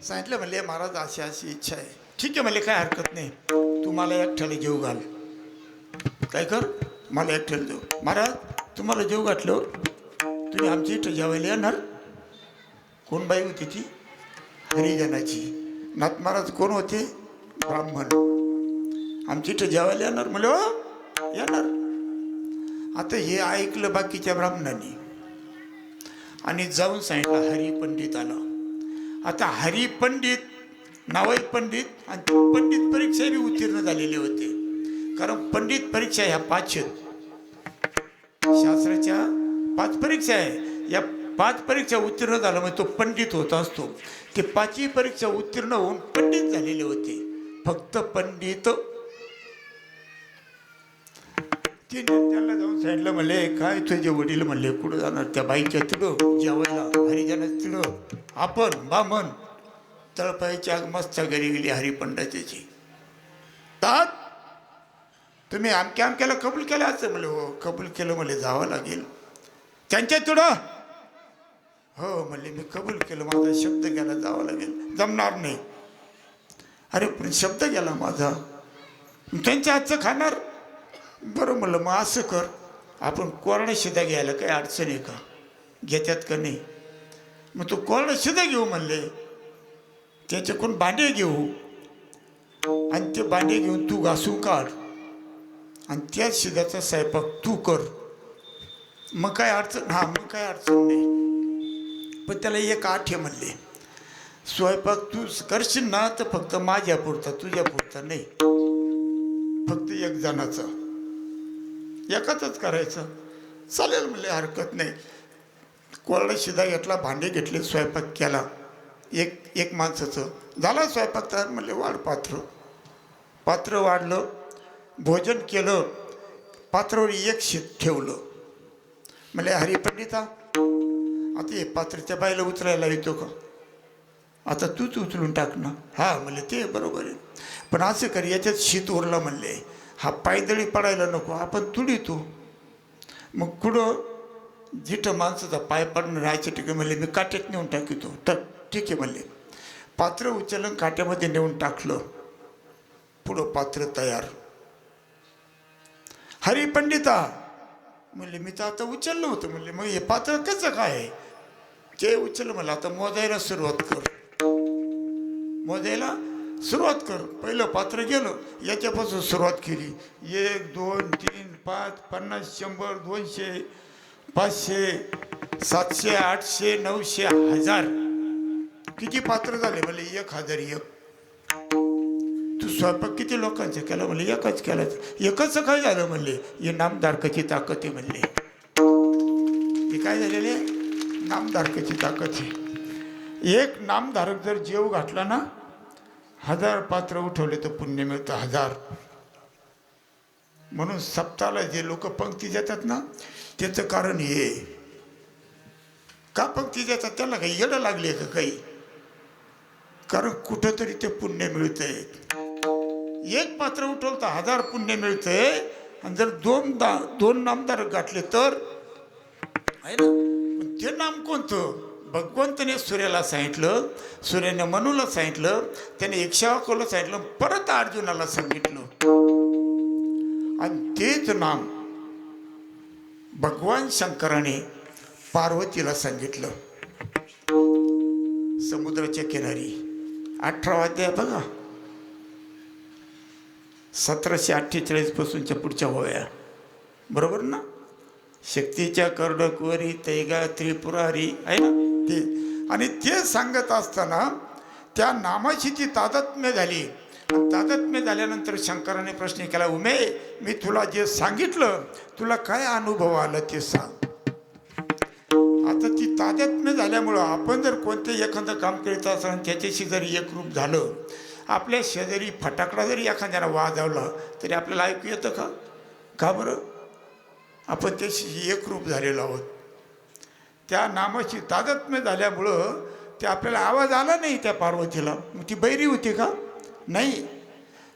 सांगितलं म्हणले महाराज अशी अशी इच्छा आहे. ठीक आहे म्हणले, काय हरकत नाही, तू मला एकट्याला जेव घाल. काय कर, मला एकट्याला जेव. महाराज तुम्हाला जेव घातलं, तुम्ही आमच्या इथं जेवायला येणार. कोण बाई होती ती? हरिजनाची. नाथ महाराज कोण होते? ब्राह्मण. आमची इथं जेवायला येणार म्हणले, हो येणार. आता हे ऐकलं बाकीच्या ब्राह्मणांनी आणि जाऊन सांगितलं हरिपंडित आला. आता हरिपंडित नावही पंडित आणि ते पंडित परीक्षा बी उत्तीर्ण झालेले होते. कारण पंडित परीक्षा ह्या 5 आहेत. शास्त्राच्या 5 परीक्षा आहे. या 5 परीक्षा उत्तीर्ण झाला म्हणजे तो पंडित होत असतो. ते 5ही परीक्षा उत्तीर्ण होऊन पंडित झालेले होते. फक्त पंडित. ते त्यांना जाऊन सांगितलं म्हणले, काय तुझे वडील म्हणले कुठं जाणार? त्या बाईच्या तिडं जेवायला, हरिजनाच तिडं. आपण बामण तळपायची आग मस्त घरी गेली हरिपंडाची. तात तुम्ही आमक्याला कबूल केलं असं म्हणले. हो कबूल केलं म्हणले, जावं लागेल त्यांच्या तिडं. हो म्हणले मी कबूल केलं, माझा शब्द गेला, जावं लागेल. जमणार नाही. अरे पण शब्द गेला माझा, त्यांच्या हातचं खाणार. बरं म्हणलं मग असं कर, आपण कोरडा शिदा घ्यायला काही अडचण आहे का? घेतात का नाही? मग तू कोरडा शिदा घेऊ म्हणले, त्याच्याकडून भांडे घेऊ आणि ते भांडे घेऊन तू घासून काढ आणि त्या शिद्याचा स्वयंपाक तू कर. मग काय अडचण? हां मग काय अडचण नाही. पण त्याला एक आठ आहे म्हणले, स्वयंपाक तू करशील ना तर फक्त माझ्या पुरता, तुझ्या पुरता नाही. फक्त एक जणाचा, एकाच करायचं. चालेल म्हणले, हरकत नाही. कोरडा शिदा घेतला, भांडे घेतले, स्वयंपाक केला. एक माणसाचं झाला स्वयंपाक तयार. म्हणले वाढ पात्र वाढलं, भोजन केलं, पात्रावर एक शीत ठेवलं. म्हणले हरिपंडिता आता हे पात्र त्या बाईला उचलायला येतो का? आता तूच उचलून टाक ना. हा म्हणले ते बरोबर आहे, पण असं कर याच्यात शीत उरला म्हणले, हा पायदळी पडायला नको, आपण तुडी तू. मग कुठं जिथं माणसाचा पाय पडणं राहायच्या ठिकाणी म्हणले मी काट्यात नेऊन टाकितो. तर ठीक आहे म्हणले. पात्र उचललं, काट्यामध्ये नेऊन टाकलं. पुढं पात्र तयार. हरिपंडिता म्हणले मी तर आता उचललं होतं. म्हणले मग हे पात्र कसं काय? ते उचललं. मला आता मोजायला सुरुवात कर, मोजायला सुरुवात कर. पहिलं पात्र गेलं, याच्यापासून सुरुवात केली. 1 2 3 5 50 100 200 500 700 800 900 1000. किती पात्र झाले? म्हणले 1001. तू स्वयंपाक किती लोकांचं केलं? म्हणले एकच केला. एकच काय झालं? म्हणले हे नामधारकाची ताकद आहे. म्हणले हे काय झालेले? नामधारकाची ताकद आहे. एक नामधारक जर जेव घातला ना, 1000 पात्र उठवले तर पुण्य मिळतं 1000. म्हणून सप्ताहाला जे लोक पंक्ती देतात ना, त्याचं कारण हे. का पंक्ती देतात? त्याला काही येडं लागले का काही? कारण कुठंतरी ते पुण्य मिळतंय. एक पात्र उठवलं तर 1000 पुण्य मिळतंय. आणि जर दोन नामधारक गाठले तर आहे ना. पण ते नाम कोणतं? भगवंतने सूर्याला सांगितलं, सूर्याने मनूला सांगितलं, त्याने इक्ष्वाकूला सांगितलं, परत अर्जुनाला सांगितलं. आणि तेच नाम भगवान शंकराने पार्वतीला सांगितलं. समुद्राच्या किनारी 18वा अध्याय बघा, 1748 पासूनच्या पुढच्या होया. बरोबर ना? शक्तीच्या कर्डकवरी तैगा त्रिपुरारी आहे ना ते. आणि ते सांगत असताना त्या नामाची ती तादात्म्य झाली. आणि तादात्म्य झाल्यानंतर शंकराने प्रश्न केला, उमे मी तुला जे सांगितलं तुला काय अनुभव आला ते सांग. आता ती तादात्म्य झाल्यामुळं आपण जर कोणते एखादं काम करीत असं त्याच्याशी जरी एकरूप झालं, आपल्या शेजारी फटाकडा जरी एखाद्याला वाजवला तरी आपल्याला ऐकू येतं का? का बरं? आपण त्याशी एकरूप झालेलो आहोत. त्या नामाची तादात्म्य झाल्यामुळं ते आपल्याला आवाज आला नाही त्या पार्वतीला. मग ती बैरी होती का? नाही.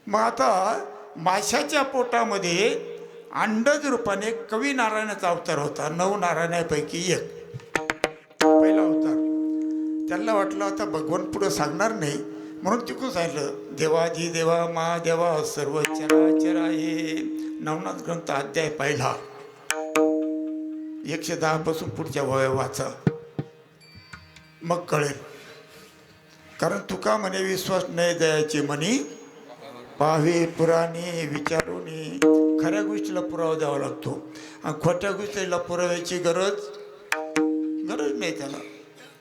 मग आता माशाच्या पोटामध्ये अंडज रूपाने कवी नारायणाचा अवतार होता. 9 नारायणापैकी एक पहिला अवतार. त्यांना वाटलं आता भगवान पुढं सांगणार नाही, म्हणून तिकडून सांगितलं, देवाजी देवा महादेवा सर्व चराचर आहे. नवनाथ ग्रंथ अध्याय पहिला 110 पासून पुढच्या वया वाचा, मग कळेल. कारण तुका म्हणे विश्वास नाही द्यायचे म्हणी पाहावे पुराणे विचारूनी. खऱ्या गोष्टीला पुरावा द्यावा लागतो आणि खोट्या गोष्टीला पुराव्याची गरज नाही त्याला.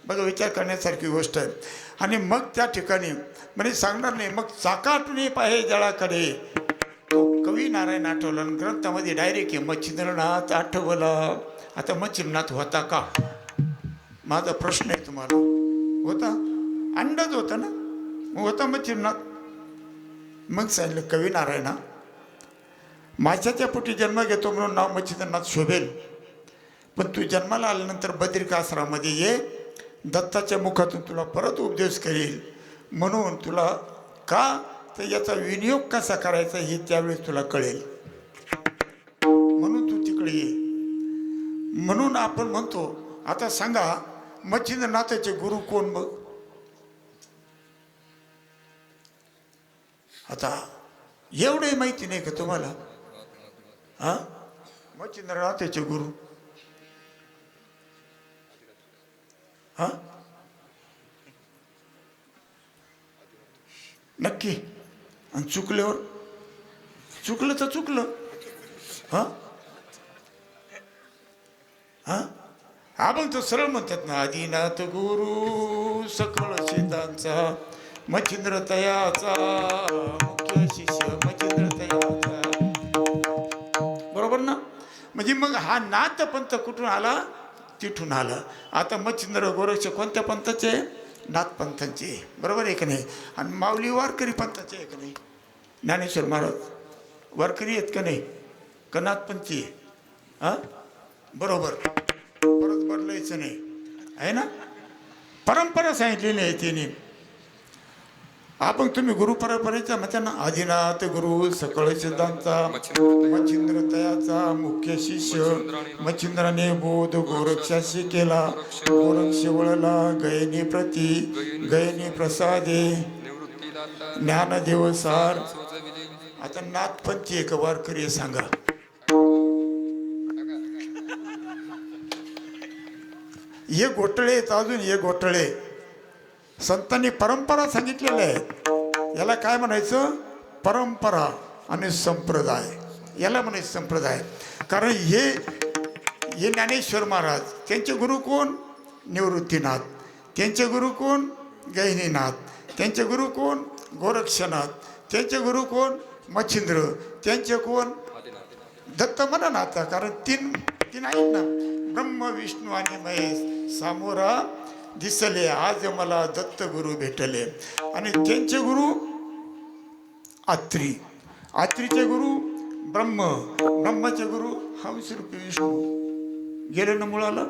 बघा विचार करण्यासारखी गोष्ट आहे. आणि मग त्या ठिकाणी म्हणजे सांगणार नाही मग चाकाटून पाहे जळाकडे. तो कवी नारायण आठवला ग्रंथामध्ये डायरेक्ट आहे मच्छिंद्रनाथ आठवला. आता मच्छिंद्रनाथ होता का माझा प्रश्न आहे तुम्हाला. होता अंदाज होता ना मग होता मच्छिंद्रनाथ. मग सांगितलं कवी नारायणा माझ्याच्या पोटी जन्म घेतो म्हणून नाव मच्छिंद्रनाथ शोभेल, पण तू जन्माला आल्यानंतर बद्रिकाश्रमामध्ये ये, दत्ताच्या मुखातून तुला परत उपदेश करील. म्हणून तुला का तर याचा विनियोग कसा करायचा हे त्यावेळेस तुला कळेल, म्हणून तू तिकडे ये. म्हणून आपण म्हणतो आता सांगा मच्छिंद्रनाथाचे गुरु कोण. मग आता एवढे माहिती नाही का तुम्हाला. हा मच्छिंद्रनाथाचे गुरु हा नक्की. आणि चुकल्यावर चुकलं तर चुकलं. हा हा हा मग तो सरळ म्हणतात ना आदिनाथ गुरु सकळ सिद्धांचा मच्छिंद्र तयाचा मुख्य शिष्य मच्छिंद्र तयाचा. बरोबर ना. म्हणजे मग हा नाथ पंथ कुठून आला तिथून आला. आता मच्छिंद्र गोरक्ष कोणत्या पंथाचे नाथ पंथांचे. बरोबर आहे का नाही. आणि माऊली वारकरी पंथाचे आहे का नाही. ज्ञानेश्वर महाराज वारकरी आहेत का नाही का नाथपंथी आहे. हा बरोबर परत बदलायचं नाही आहे ना. परंपरा सांगितलेली आहे तिने. आपण तुम्ही गुरु परंपरेचा म्हणता ना आदिनाथ गुरु सकळ सिद्धांचा मच्छिंद्र तयाचा मुख्य शिष्य मच्छिंद्राने बोध गोरक्षाशी केला. गोरक्ष वळला गयनी प्रती गयनी प्रसादे ज्ञानदेव सार. आता नाथपंथी एक वारकरी सांगा. हे घोटाळे आहेत. अजून हे घोटाळे संतांनी परंपरा सांगितलेल्या आहेत. याला काय म्हणायचं परंपरा आणि संप्रदाय. याला म्हणायचं संप्रदाय. कारण हे ज्ञानेश्वर महाराज त्यांचे गुरु कोण निवृत्तीनाथ. त्यांचे गुरु कोण गहिनीनाथ. त्यांचे गुरु कोण गोरक्षनाथ. त्यांचे गुरु कोण मच्छिंद्र. त्यांचे कोण दत्त म्हणा ना. आता कारण तीन आहेत ना ब्रह्म विष्णू आणि महेश सामोरा दिसले आज मला दत्त गुरु भेटले. आणि त्यांचे गुरु आत्री. आत्रीचे गुरु ब्रह्माचे गुरु हंसरूपी विष्णू. गेले ना मुळाला.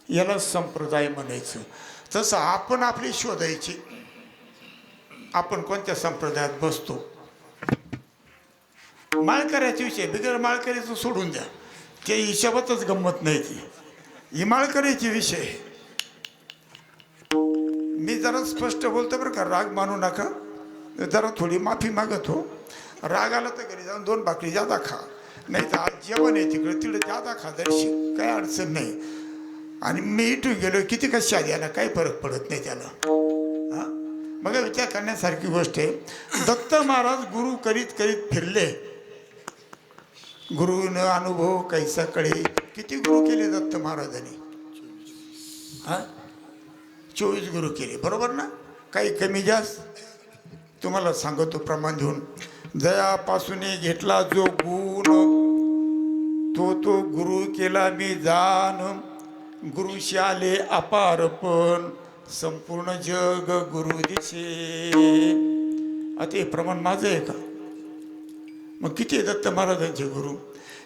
याला संप्रदाय म्हणायचं. तसं आपण आपली शोधायची आपण कोणत्या संप्रदायात बसतो. माळकऱ्याचा विषय बिगर माळकऱ्याचं सोडून द्या. ते हिशोबातच गंमत नाही. ती ही माळकऱ्याचे विषय. मी जरा स्पष्ट बोलतो बरं का. राग मानू नका. जरा थोडी माफी मागतो. राग आला तर घरी जाऊन 2 भाकरी जादा खा. नाही तर आज जेवण आहे तिकडे जादा खा दर्शी काही अडचण नाही. आणि मी इथून गेलो किती कशा द्यायला काही फरक पडत नाही त्याला. हा मग विचार करण्यासारखी गोष्ट आहे. दत्त महाराज गुरु करीत करीत फिरले. गुरुनं अनुभव कैसा कळे. किती गुरु केले दत्त महाराजांनी. हा 24 गुरु केले. बरोबर ना. काही कमी जास्त तुम्हाला सांगतो प्रमाण देऊन. जयापासून घेतला जो गुण तो गुरु केला मी जाण. गुरुशी आले अपारपण संपूर्ण जग गुरु दिसे. आता हे प्रमाण माझं आहे का. मग किती दत्त महाराजांचे गुरु.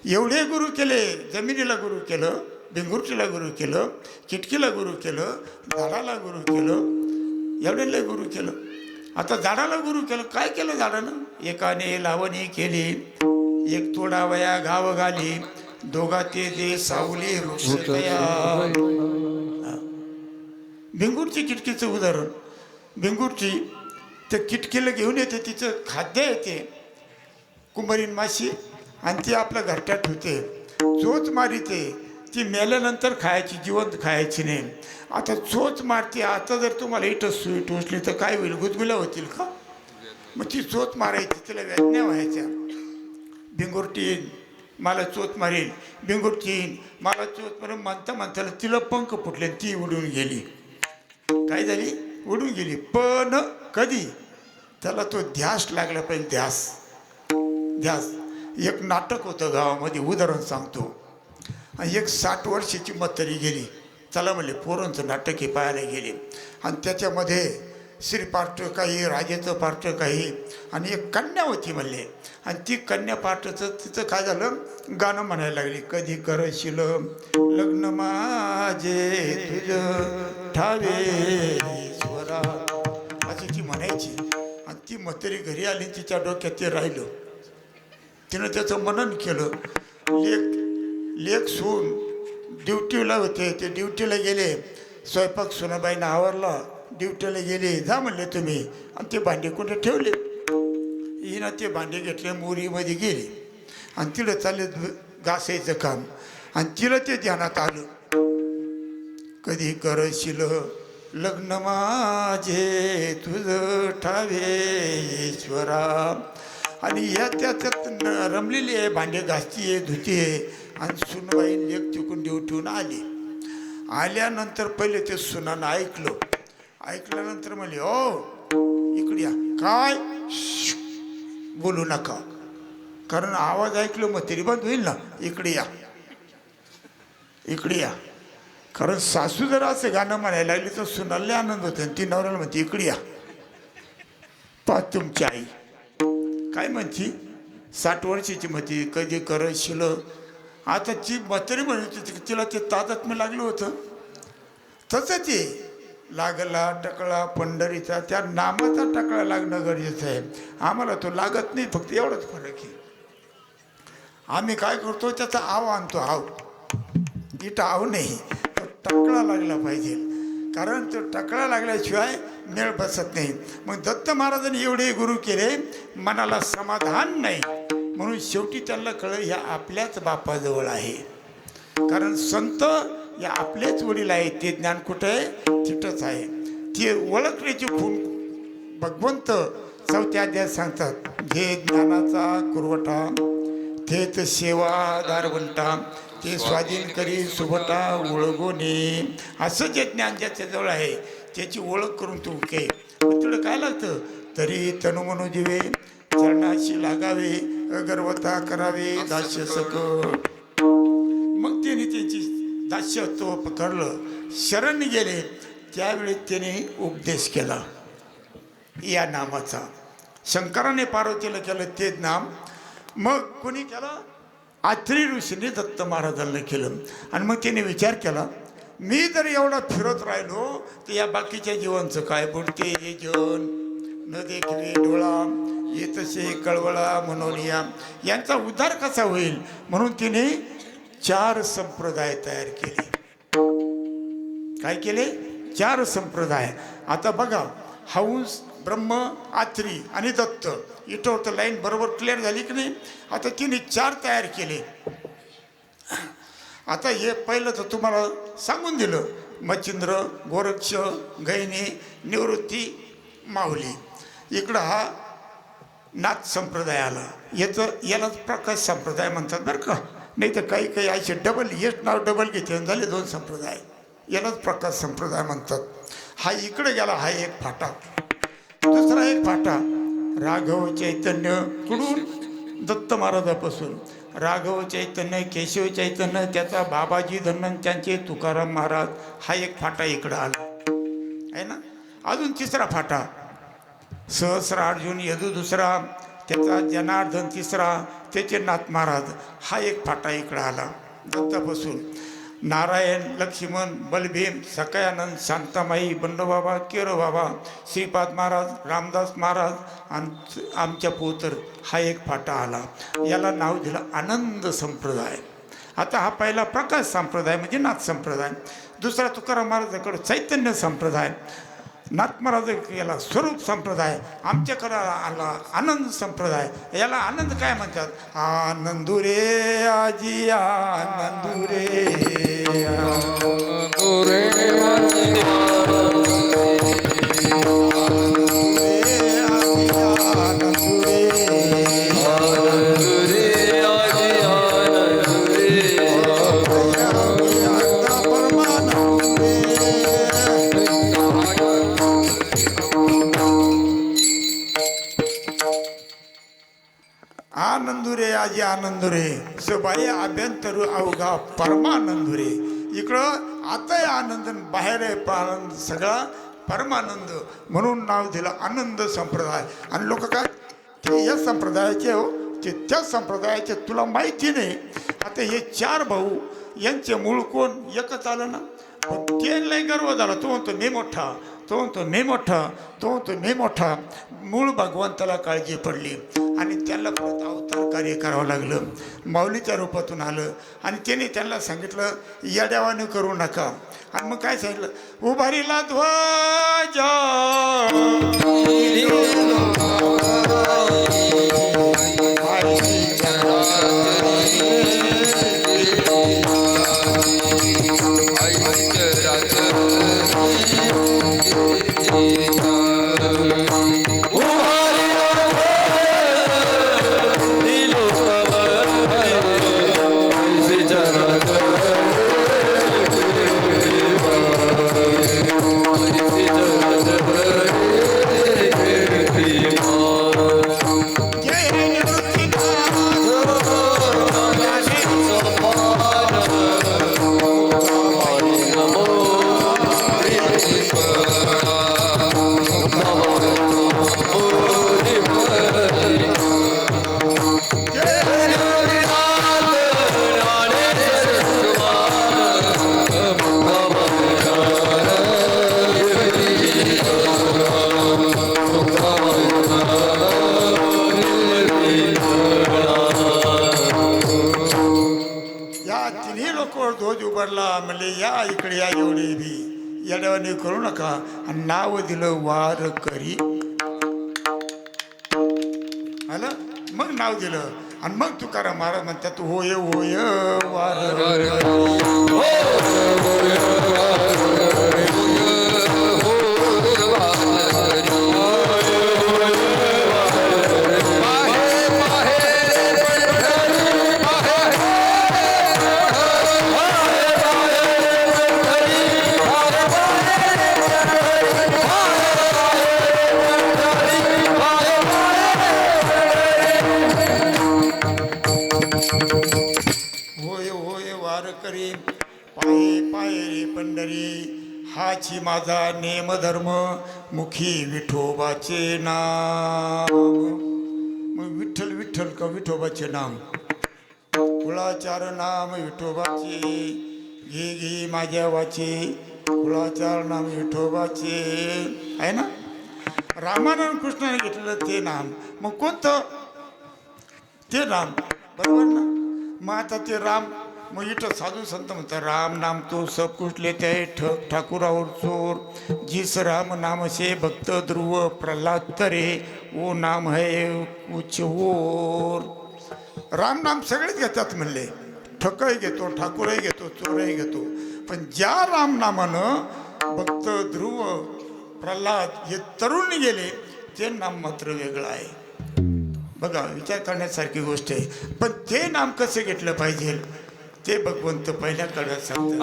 एवढे गुरु केले. जमिनीला गुरु केलं, भिंगुर्टीला गुरु केलं, किटकीला गुरु केलं, झाडाला गुरु केलं. एवढ्याला गुरु केलं. आता झाडाला गुरु केलं. काय केलं झाडानं. एकाने लावणी केली. एक तोडावया गाव घाली. दोघा ते दे सावली वृक्ष तयार. भिंगुरची किटकीचं उदाहरण. भिंगुरची त्या किटकीला घेऊन येते. तिचं खाद्य येते कुंभारीन माशी आणि ती आपल्या घरट्यात ठेवते. चोच मारिते. ती मेल्यानंतर खायची, जिवंत खायची नाही. आता चोच मारते. आता जर तुम्हाला इथं सुई टोचली तर काय होईल? गुदगुल्या होतील का? मग ती चोच मारायची, तिला वेदना व्हायच्या. भिंगुरटी येईन, मला चोच मारेल, भिंगुरटी येईन, मला चोच मारेल म्हणता म्हणताला तिला पंख फुटले, ती उडून गेली. काय झाली? उडून गेली. पण कधी? त्याला तो ध्यास लागला पाहिजे. ध्यास. एक नाटक होतं गावामध्ये, उदाहरण सांगतो. आणि एक 60 वर्षाची म्हातारी गेली. चला म्हणले पोरांचं नाटक हे पाहायला गेले. आणि त्याच्यामध्ये श्री पार्ट काही, राजाचं पार्ट काही, आणि एक कन्या होती म्हणले. आणि ती कन्या पार्टचं तिचं काय झालं, गाणं म्हणायला लागली. कधी करशील लग्न माझे तुझं ठावेश्वरा, अशी ती म्हणायची. आणि ती म्हातारी घरी आली, तिच्या डोक्यात ते राहिलं. तिनं त्याचं मनन केलं. लेक सून ड्युटीला होते, ते ड्युटीला गेले. स्वयंपाक सुनाबाईनं आवरला, ड्युटीला गेले. जा म्हणले तुम्ही. आणि ते भांडे कुठे ठेवले? हिनं ते भांडे घेतले, मोरीमध्ये गेली आणि तिला चालले घासायचं काम. आणि तिला ते ध्यानात आलं, कधी करशील लग्न माझे तुझं ठावेश्वरा. आणि या त्याच्यात रमलेली आहे, भांडे घासती आहे, धुती आहे. आणि सुनबाई लेक तिकून ड्युटीहून आली. आल्यानंतर पहिले ते सुनानं ऐकल्यानंतर म्हणले, ओ इकडे या. काय? बोलू नका, कारण आवाज ऐकलं मग तरी बंद होईल ना. इकडे या. कारण सासू जर असं गाणं म्हणायला लागली तर सुनाला आनंद होतो. ती नवऱ्याला म्हणते, इकडे या. पा तुमची आई काय म्हणती, 60 वर्षाची म्हणती, कधी करशील. आता ती म्हातारी म्हणत, तिला ते तादात्म्य लागलं होतं. तसं ते लागला टकळा पंढरीचा, त्या नामाचा टकळा लागणं गरजेचं आहे. आम्हाला तो लागत नाही, फक्त एवढंच फरक आहे. आम्ही काय करतो, त्याचा आव आणतो. आव इथं आव नाही, तो टकळा लागला पाहिजे. कारण तो टकळा लागल्याशिवाय मेळ बसत नाही. मग दत्त महाराजांनी एवढे गुरु केले, मनाला समाधान नाही. म्हणून शेवटी त्यांना कळलं, ह्या आपल्याच बापाजवळ आहे. कारण संत या आपलेच वडील आहेत. ते ज्ञान कुठं आहे? तिथंच आहे. ते ओळखण्याची खूण भगवंत 4थ्या अध्यायात सांगतात. जे ज्ञानाचा कुरवटा, थेत सेवादार बनता, ते स्वाधीन करी सुभटा ओळगोने. असं जे ज्ञान ज्याच्याजवळ आहे त्याची ओळख करून तू के. तुला काय लागतं? तरी तनुमनो जीवे चरणाशी लागावे, अगरवता करावे दास्य सकट. मग त्याने त्यांची दास्यत्व पकडलं, शरण गेले. त्यावेळी त्याने उपदेश केला या नामाचा. शंकराने पार्वतीला केलं ते नाम. मग कोणी केलं? आत्री ऋषीने दत्त महाराजांना केलं. आणि मग त्याने विचार केला, मी जर एवढा फिरत राहिलो तर या बाकीच्या जीवांचं काय? बुडते हे जन न देखवे डोळा, येतसे कळवळा म्हणून यांचा उद्धार कसा होईल? म्हणून तिने 4 संप्रदाय तयार केले. काय केले? 4 संप्रदाय. आता बघा, हंस, ब्रह्म, आत्री आणि दत्त, इथं होतं लाईन बरोबर क्लिअर झाली की नाही? आता तिने 4 तयार केले. आता हे पहिलं तर तुम्हाला सांगून दिलं, मच्छिंद्र, गोरक्ष, गैनी, निवृत्ती, माऊली. इकडं हा नाथ संप्रदाय आला. यालाच प्रकाश संप्रदाय म्हणतात बरं का. नाही तर काही असे डबल, हेच नाव डबल घेते झाले 2 संप्रदाय. यालाच प्रकाश संप्रदाय म्हणतात. हा इकडे गेला, हा एक फाटा. दुसरा एक फाटा राघव चैतन्य कडून दत्त महाराजापासून राघव चैतन्य, केशव चैतन्य, त्याचा बाबाजी धन्वन, त्यांचे तुकाराम महाराज. हा एक फाटा इकडं आला आहे ना. अजून 3रा फाटा सहस्रार्जुन यदू, दुसरा त्याचा जनार्दन, 3रा त्याचे नाथ महाराज. हा एक फाटा इकडं आला दत्तापासून. नारायण, लक्ष्मण, बलभीम, सकायानंद, शांतामाई, बंडोबाबा, केरोबाबा, श्रीपाद महाराज, रामदास महाराज आणि आमच्या पोतर. हा एक फाटा आला. याला नाव दिलं आनंद संप्रदाय. आता हा पहिला प्रकाश संप्रदाय म्हणजे नाथ संप्रदाय. दुसरा तुकाराम महाराजाकडे चैतन्य संप्रदाय. नाथ महाराज याला स्वरूप संप्रदाय, आमच्याकडं आला आनंद संप्रदाय. याला आनंद काय म्हणतात? आनंदुरे आजी आनंदुरे आनंदुरे आजी आनंदुरे सबाई अभ्यंतरू अवघा परमानंदुरे. इकडं आताही आनंद बाहेर आहे आनंद, सगळा परमानंद म्हणून नाव दिलं आनंद संप्रदाय. आणि लोक काय ते या संप्रदायाचे हो, ते त्या संप्रदायाचे तुला माहिती नाही. आता हे 4 भाऊ यांचे मूळ कोण? एकच आलं ना. पण ते लय गर्व झाला. तो म्हणतो मी मोठा, तो म्हणतो मी मोठा, तो म्हणतो मी मोठा. मूळ भगवंताला काळजी पडली आणि त्याला परत अवतार कार्य करावं लागलं. माऊलीच्या रूपातून आलं आणि त्याने त्यांना सांगितलं या देवाने करू नका. आणि मग काय सांगितलं? उभारीला ध्वजा ध्वज उभारला. म्हणले या इकडे या एवढे बी या देवाने करू नका. आणि नाव दिलं वारकरी. आलं मग नाव दिलं. आणि मग तुकाराम महाराज म्हणतात होय होय वारकरी. पाये पाये रे पंढरी हाची माझा नेम धर्म मुखी विठोबाचे नाम. मग विठ्ठल विठ्ठल का विठोबाचे नाम? कुळाचार नाम विठोबाचे घे घे माझ्या वाचे. कुळाचार नाम विठोबाचे आहे ना. रामानंद कृष्णाने घेतलेलं ते नाम. मग कोणतं? ते नाम बरोबर ना. मग आता ते राम, मग इथं साधू संत म्हणतात राम नाम तो सब कुछ लेते है ठग ठाकुर और चोर. जिस राम नाम से भक्त ध्रुव प्रहलाद तरे वो नाम है कुछ और. राम नाम सगळेच घेतात म्हणले. ठकही घेतो, ठाकूरही घेतो, चोरही घेतो. पण ज्या राम नामानं भक्त ध्रुव प्रल्हाद हे तरुण गेले ते नाम मात्र वेगळं आहे. बघा विचार करण्यासारखी गोष्ट आहे. पण ते नाम कसं घेतलं पाहिजे ते भगवंत पहिल्या काळात सांगतात.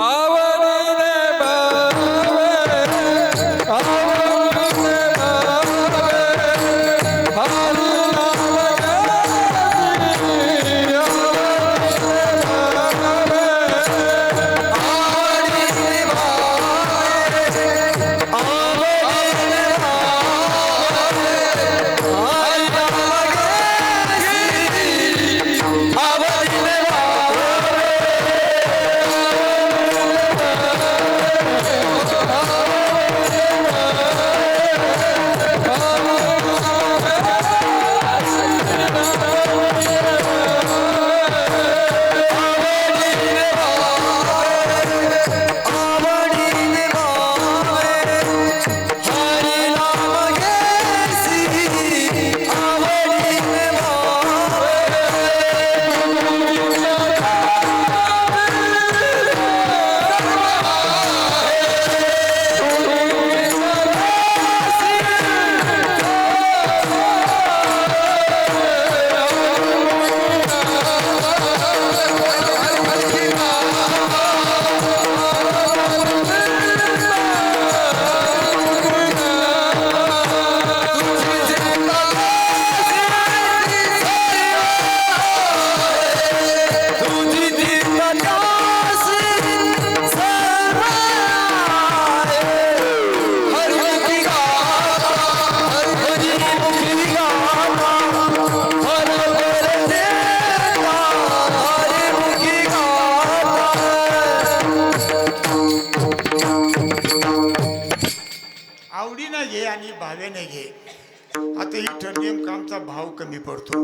आता इथं नेमका आमचा भाव कमी पडतो.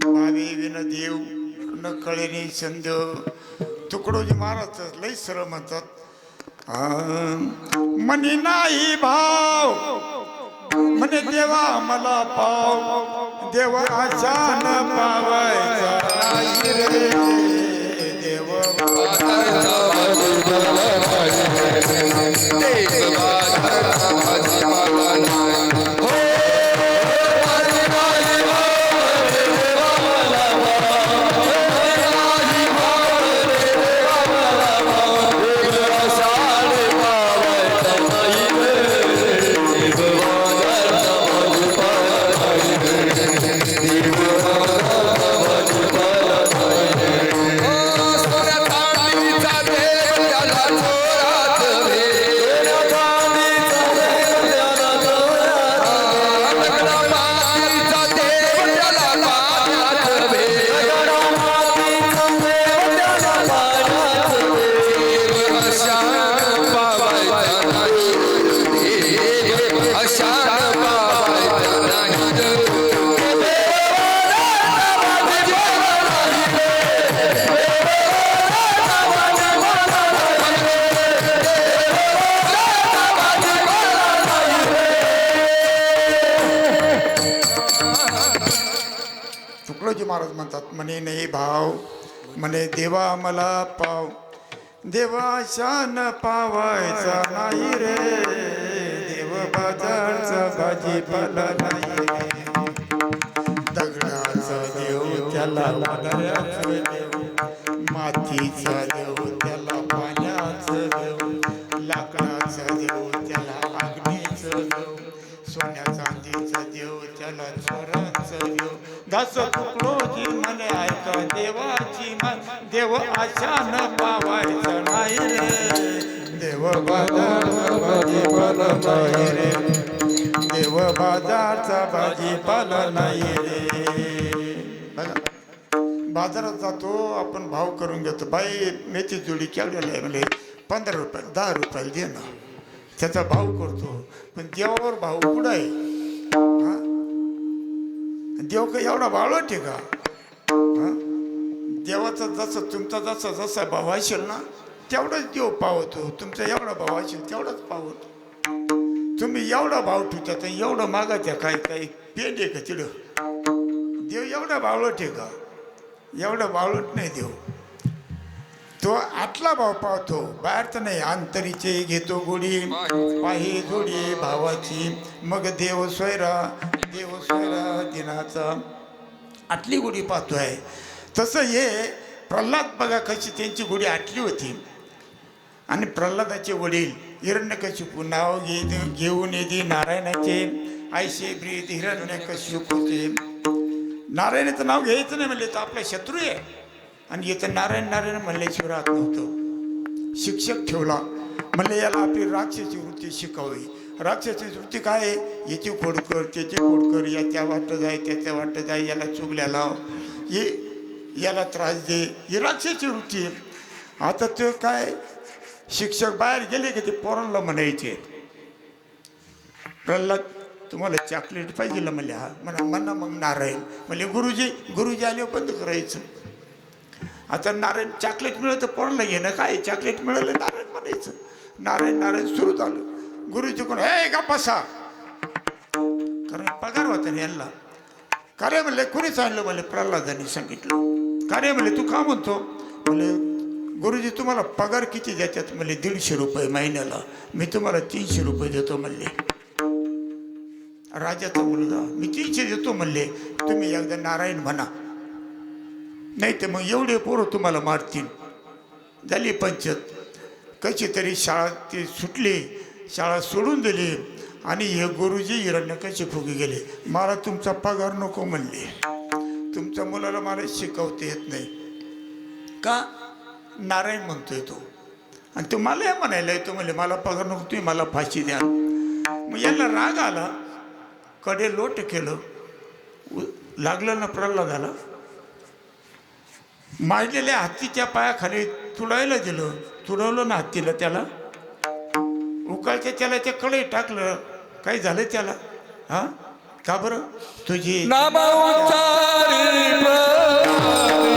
भावे विन देव न कळेने संध. तुकडोजी महाराज लई सरळ म्हणतात, म्हणे नाही भाव म्हणे देवा मला पाव, देवा अचान पावायचा नाही रे देव. तुकडोजी महाराज म्हणतात, म्हणे नाही भाव म्हणे देवा मला पाव, देवा शान पावायचा नाही रे देव. बाजारचा भाजीपाला नाही रे. दगडाचा देव त्याला पाण्याचा देव, मातीचा देव त्याला पाण्याचं देव, लाकडाचा देव त्याला अग्नीचं देव, सोन्या चांदीचा देव त्याला चोराचं देव. दास तुकडोजी म्हणे ऐका देवाची मन, देव अशान पावायचा नाही रे देव. बाजारचा भाजीपाला नाही रे देव. बाजारचा भाजीपाला नाही रे. बघा, बाजारात जातो आपण, भाव करून घेतो. बाई मेथी जोडी केवढ्याला आहे म्हणजे 15 रुपये 10 रुपयाला दे ना, त्याचा भाव करतो. पण देवावर भाव कुठं आहे? हा, देव का एवढा बाळवट आहे का? देवाचा जसं तुमचा जसा भाव असेल ना तेवढाच देव पावतो. तुमचा एवढा भाव असेल तेवढाच पावतो. तुम्ही एवढा भाव ठेवता एवढं मागायच्या काय काही पेंड आहे का तिथं? देव एवढा बावळट आहे का? एवढा बावळट नाही देव. तो आतला भाव पावतो, बाहेरचा नाही. अंतरीचे घेतो गोडी, पाही जोडी भावाची, मग देव सोयरा दिनाचा आटली गोडी पाहतोय. तसं हे प्रल्हाद बघा कशी त्यांची गोडी आटली होती. आणि प्रल्हादाचे वडील हिरण्यकशिपू नाव घेऊन येते नारायणाचे आयशे ब्रीत हिरण्यकशिपू होते. नारायणाचं नाव घ्यायचं नाही म्हणले तर आपला शत्रू आहे. आणि इथं नारायण म्हणल्याशिवाय राहत नव्हतं. शिक्षक ठेवला, म्हणले याला आपली राक्षसी वृत्ती शिकावी. राक्षसी वृत्ती काय आहे? याची खोडकर त्याची खोडकर, याच्या वाटत जाय त्याच्या वाटत जाय, याला चुगल्या लाव, याला त्रास दे, ही राक्षसी वृत्ती. आता ते काय शिक्षक बाहेर गेले की ते पोरांना म्हणायचे, प्रल्हाद तुम्हाला चॉकलेट पाहिजे म्हणले. हा म्हणा मग नारायण म्हणले गुरुजी आले बंद करायचं. आता नारायण चॉकलेट मिळतं पोरांना घेणं काय? चॉकलेट मिळालं नारायण म्हणायचं. नारायण सुरू झालं. गुरुजी कोण हे का बसा, कारण पगार होता ना यांना. कार्य म्हणले कोणी सांगितलं? म्हणले प्रल्हादांनी सांगितलं. कार्य म्हणले तू का म्हणतो? म्हणले गुरुजी तुम्हाला पगार किती देतात? म्हणले 150 रुपये महिन्याला. मी तुम्हाला 300 रुपये देतो म्हणले. राजाचा मुलगा, मी 300 देतो म्हणले. तुम्ही एकदा नारायण म्हणा, नाही तर मग एवढे पोरं तुम्हाला मारतील. झाली पंचायत. कशी तरी शाळा ती सुटली, शाळा सोडून दिली. आणि हे गुरुजी हिरण्यकशिपू गेले. मला तुमचा पगार नको म्हणले. तुमच्या मुलाला मला शिकवता येत नाही का? नारायण म्हणतोय तो. आणि तो मला हे म्हणायला येतो म्हणले मला पगार नको, तुम्ही मला फाशी द्या. मग यांना राग आला, कडे लोट केलं. लागलं ना प्रल्हादाला. माजलेल्या हत्तीच्या पायाखाली तुडायला दिलं. तुडवलं ना हत्तीला. त्याला उकाळच्या त्याला त्या कडे टाकलं. काय झालं त्याला? हा का बरं तुझी नाम उच्चारी प्रल्हादी,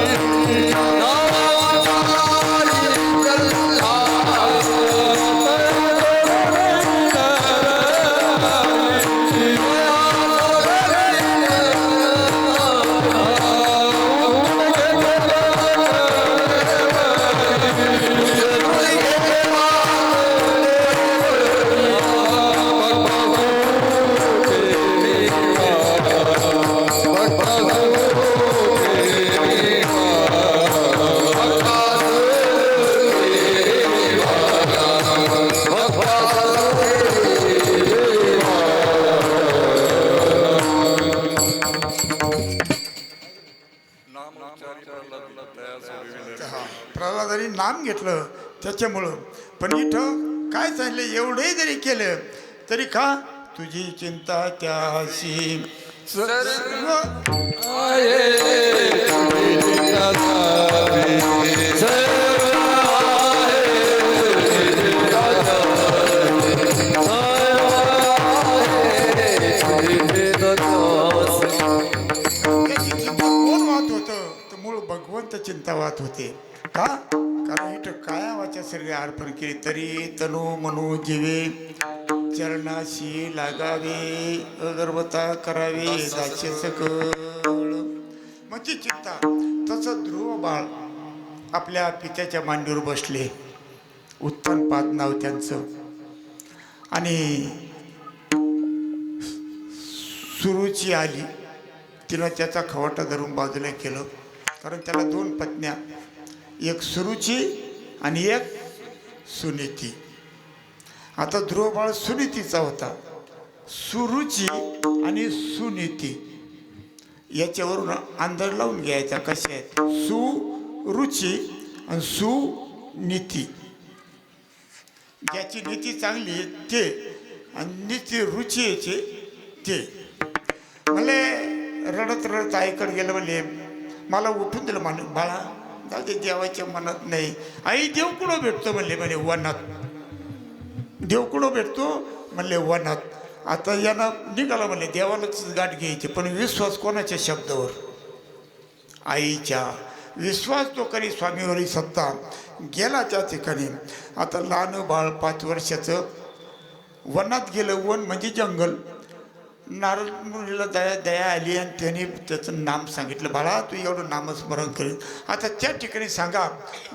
नाम उच्चारी प्रल्हादाने नाम घेतलं त्याच्यामुळं. पण इथं काय सांगितलं एवढंही जरी केलं तरी का तुझी चिंता त्याशी सर्व भगवंत चिंतावात होते का कारण इथं काया वाचा सर्व अर्पण केले तरी तनु मनो जीवे चरणाशी लागावे अगरबता करावे दाचे सकळ म्हणजे चिंता. तसं ध्रुव बाळ आपल्या पित्याच्या मांडीवर बसले. उत्पन्नपाद नाव त्यांचं. आणि सुरुची आली तिनं त्याचा खवाटा धरून बाजूला केलं कारण त्याला 2 पत्न्या, एक सुरुची आणि एक सुनीती. आता ध्रुव बाळ सुनीतीचा होता. सुरुची आणि सुनीती याच्यावरून अंदाज लावून घ्यायचा कसे आहेत. सुरुची आणि सुनीती. ज्याची नीती चांगली आहे ते आणि नीती रुची याचे ते. मला रडत रडत आईकडे गेलं म्हणले मला उठून दिलं माणूस बाळा जाऊ दे देवाच्या मनात नाही. आई देव कुठं भेटतो म्हणले म्हणे वनात. देव कुठं भेटतो म्हणले वनात. आता यांना निघाला म्हणले देवालाच गाठ घ्यायची पण विश्वास कोणाच्या शब्दावर आईच्या. विश्वास तो करी स्वामीवरी सत्ता गेला त्या ठिकाणी. आता लहान बाळ 5 वर्षाचं वनात गेलं. वन म्हणजे जंगल. नारद मुनीला दया आली आणि त्याने त्याचं नाम सांगितलं बाळा तू एवढं नामस्मरण करीत. आता त्या ठिकाणी सांगा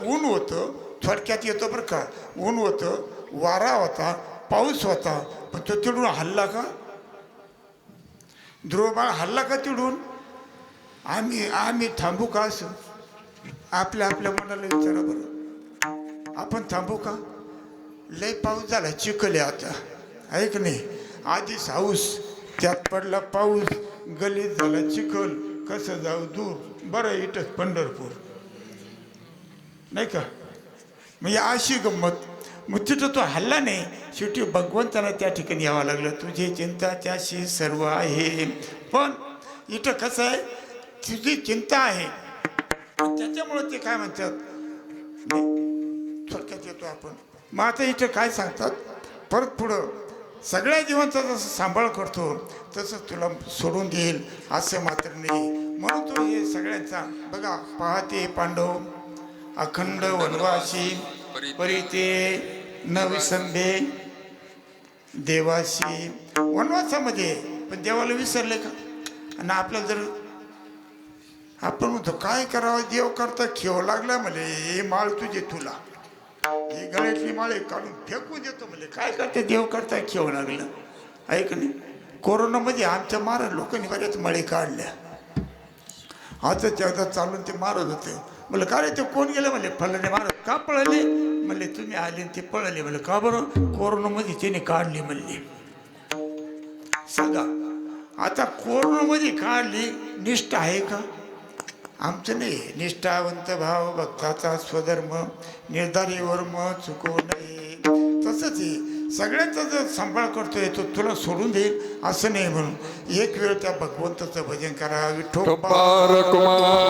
ऊन होतं थोडक्यात येतो बरं का. ऊन होतं वारा होता पाऊस होता पण तो तिडून हल्ला का. ध्रुव बाळ हल्ला का तिडून. आम्ही थांबू का असं आपल्या मनाला विचारा बरं. आपण थांबू का. लय पाऊस झाला चिखल आहे आता ऐक नाही. आधीच हाऊस त्यात पडला पाऊस गलीत झाला चिखल कसं जाऊ दूर. बरं इथंच पंढरपूर नाही का. म्हणजे अशी गंमत. मग तिथं तो हल्ला नाही. शेवटी भगवंताला त्या ठिकाणी यावं लागलं. तुझी चिंता त्याशी सर्व आहे. पण इथं कसं आहे तुझी चिंता आहे त्याच्यामुळं ते काय म्हणतात थोडक्यात येतो आपण. मग आता इथं काय सांगतात परत पुढं सगळ्या जीवांचा जसं सांभाळ करतो तसं तुला सोडून देईल असं मात्र नाही. म्हणून तो हे सगळ्यांचा बघा पाहते पांडव अखंड वनवासी परिते न विसंबे देवाशी. वनवासामध्ये पण देवाला विसरले का. आणि आपल्याला जर आपण म्हणतो काय करावं देव करता खेळ लागला म्हणे हे माळ तुझे तुला ही गळ्यातली माळे काढून फेकून देतो म्हणजे काय करते देव करता खेळ लागलं ऐक नाही. कोरोनामध्ये आमच्या महाराज लोकांनी बऱ्याच मळे काढल्या. आता एकदा चालून ते मारत होते. म्हणलं का रे ते कोण गेलं म्हणले फलाने महाराज. का पळाले म्हणले तुम्ही आले ते पळाले. म्हणलं का बरं कोरोनामध्ये त्याने काढली म्हणले. सांगा आता कोरोनामध्ये काढली निष्ठा आहे का. आमचं नाही. निष्ठावंत भाव भक्ताचा स्वधर्म निर्धारी वर्म चुकवू नये. तसंच आहे सगळ्यांचा जर सांभाळ करतोय तो तुला सोडून देईल असं नाही. म्हणून एक वेळ त्या भगवंताचं भजन करा. विठोबा कुमार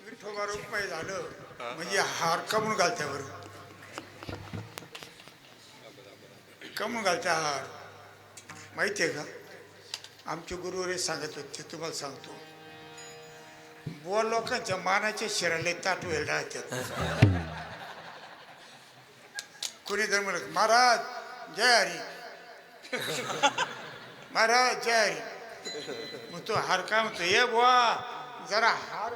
विठोबा रुक्माई झालं म्हणजे हार कमून घालत्यावर कमून घालत्या हार माहिती आहे का? आमचे गुरुवरे सांगत होते तुम्हाला सांगतो बुवा लोकांच्या मानाच्या शिराले ताट वेळ राहतात कोणी जर म्हणत महाराज जय हरी महाराज जय हरी मग तो हार काय म्हणतो ये बुवा जरा हार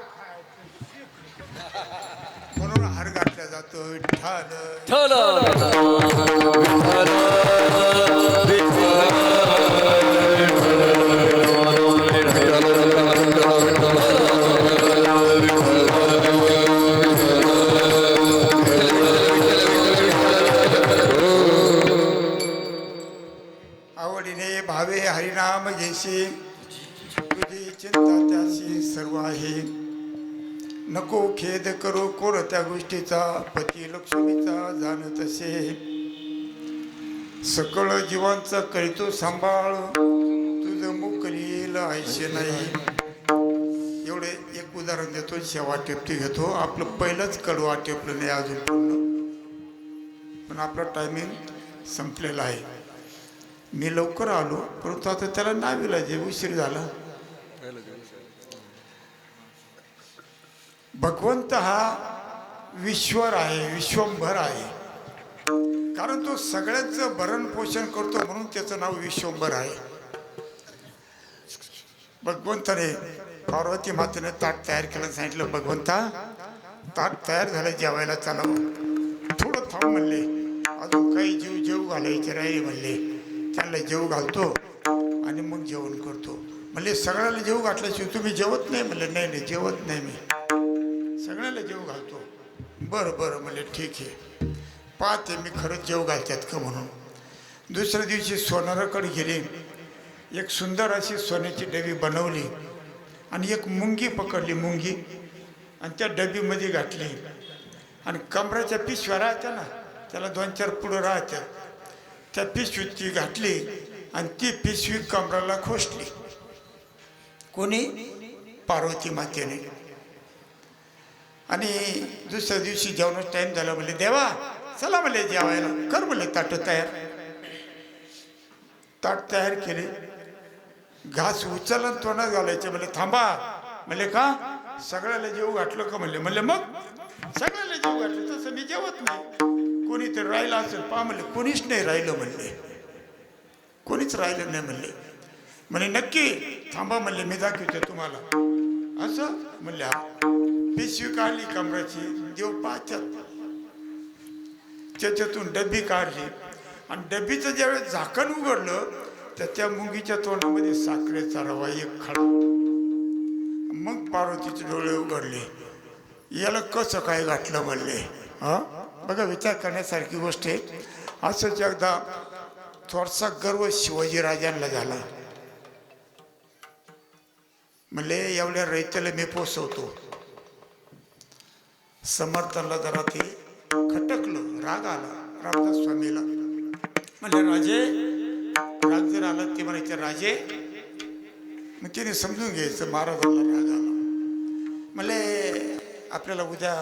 म्हणून हार घातला जातो विठ्ठल आवडीने भावे हरिनाम घेशी तुझी चिंता त्याशी सर्व आहे नको खेद करू कोणत्या गोष्टीचा पती लक्ष्मीचा जाण तसे सकळ जीवांचा करीतो सांभाळ तुझं मुख येईल आयशे नाही. एवढे एक उदाहरण देतो शेवा टेपटी घेतो आपलं पहिलंच कडवा टेपलं नाही अजून पूर्ण पण आपला टायमिंग संपलेला आहे. मी लवकर आलो परंतु आता त्याला नावीला जे उशीर झाला. भगवंत हा विश्वर आहे विश्वंभर आहे कारण तो सगळ्यांचं भरण पोषण करतो म्हणून त्याचं नाव विश्वंभर आहे. भगवंताने पार्वती मातेने ताट तयार केलं सांगितलं भगवंता ताट तयार झालं जेवायला चालावं थोडं थांब म्हणले अजून काही जेव घालायचे राहिले म्हणले त्यांना जेव घालतो आणि मग जेवण करतो म्हणले सगळ्याला जेव घातल्याशिवाय तुम्ही जेवत नाही म्हणले नाही जेवत नाही मी सगळ्याला जेव घालतो. बरं बरं म्हणले ठीक आहे पाहते मी खरंच जेव घालतात का म्हणून. दुसऱ्या दिवशी सोनाराकडे गेले एक सुंदर अशी सोन्याची डबी बनवली आणि एक मुंगी पकडली मुंगी आणि त्या डबीमध्ये घातली आणि कमराच्या पिशव्या राहत्या ना त्याला 2-4 पुढं राहत्या त्या पिशवीत ती घातली आणि ती पिशवी कमराला खोसली. कोणी? पार्वती मातेने. आणि दुसऱ्या दिवशी जेवणाचा टाईम झाला म्हणले देवा चला म्हणले जेवायला कर म्हणले ताट तयार केले घास उचलला तोंडात घालायचे म्हणले थांबा म्हणले का सगळ्याला जेव घातलं का म्हणले मग सगळ्याला जेव घातलं तसं मी जेवत नाही कोणीतरी राहिलं असेल पहा म्हणले कोणीच नाही राहिलं म्हणले कोणीच राहिलं नाही म्हणे नक्की थांबा म्हणले मी दाखवते तुम्हाला असं म्हणले हा पिशवी काढली कमराची देव पाहतात त्याच्यातून डबी काढली आणि डबीचं ज्यावेळेस झाकण उघडलं तर त्या मुंगीच्या तोंडामध्ये साखरेचा रवा एक खडा. मग पार्वतीचे डोळे उघडले याला कसं काय घातलं म्हणले. हा बघा विचार करण्यासारखी गोष्ट आहे. असंच एकदा थोडासा गर्व शिवाजीराजांना झाला म्हणले एवढ्या रयतेला मी पोचवतो. समर्थांना जरा ते खटकलं राग आला रामदास स्वामीला म्हणजे राजे राग जर आला ते म्हणायचे राजे मग तिने समजून घ्यायचं महाराजांना राग आला म्हणले आपल्याला उद्या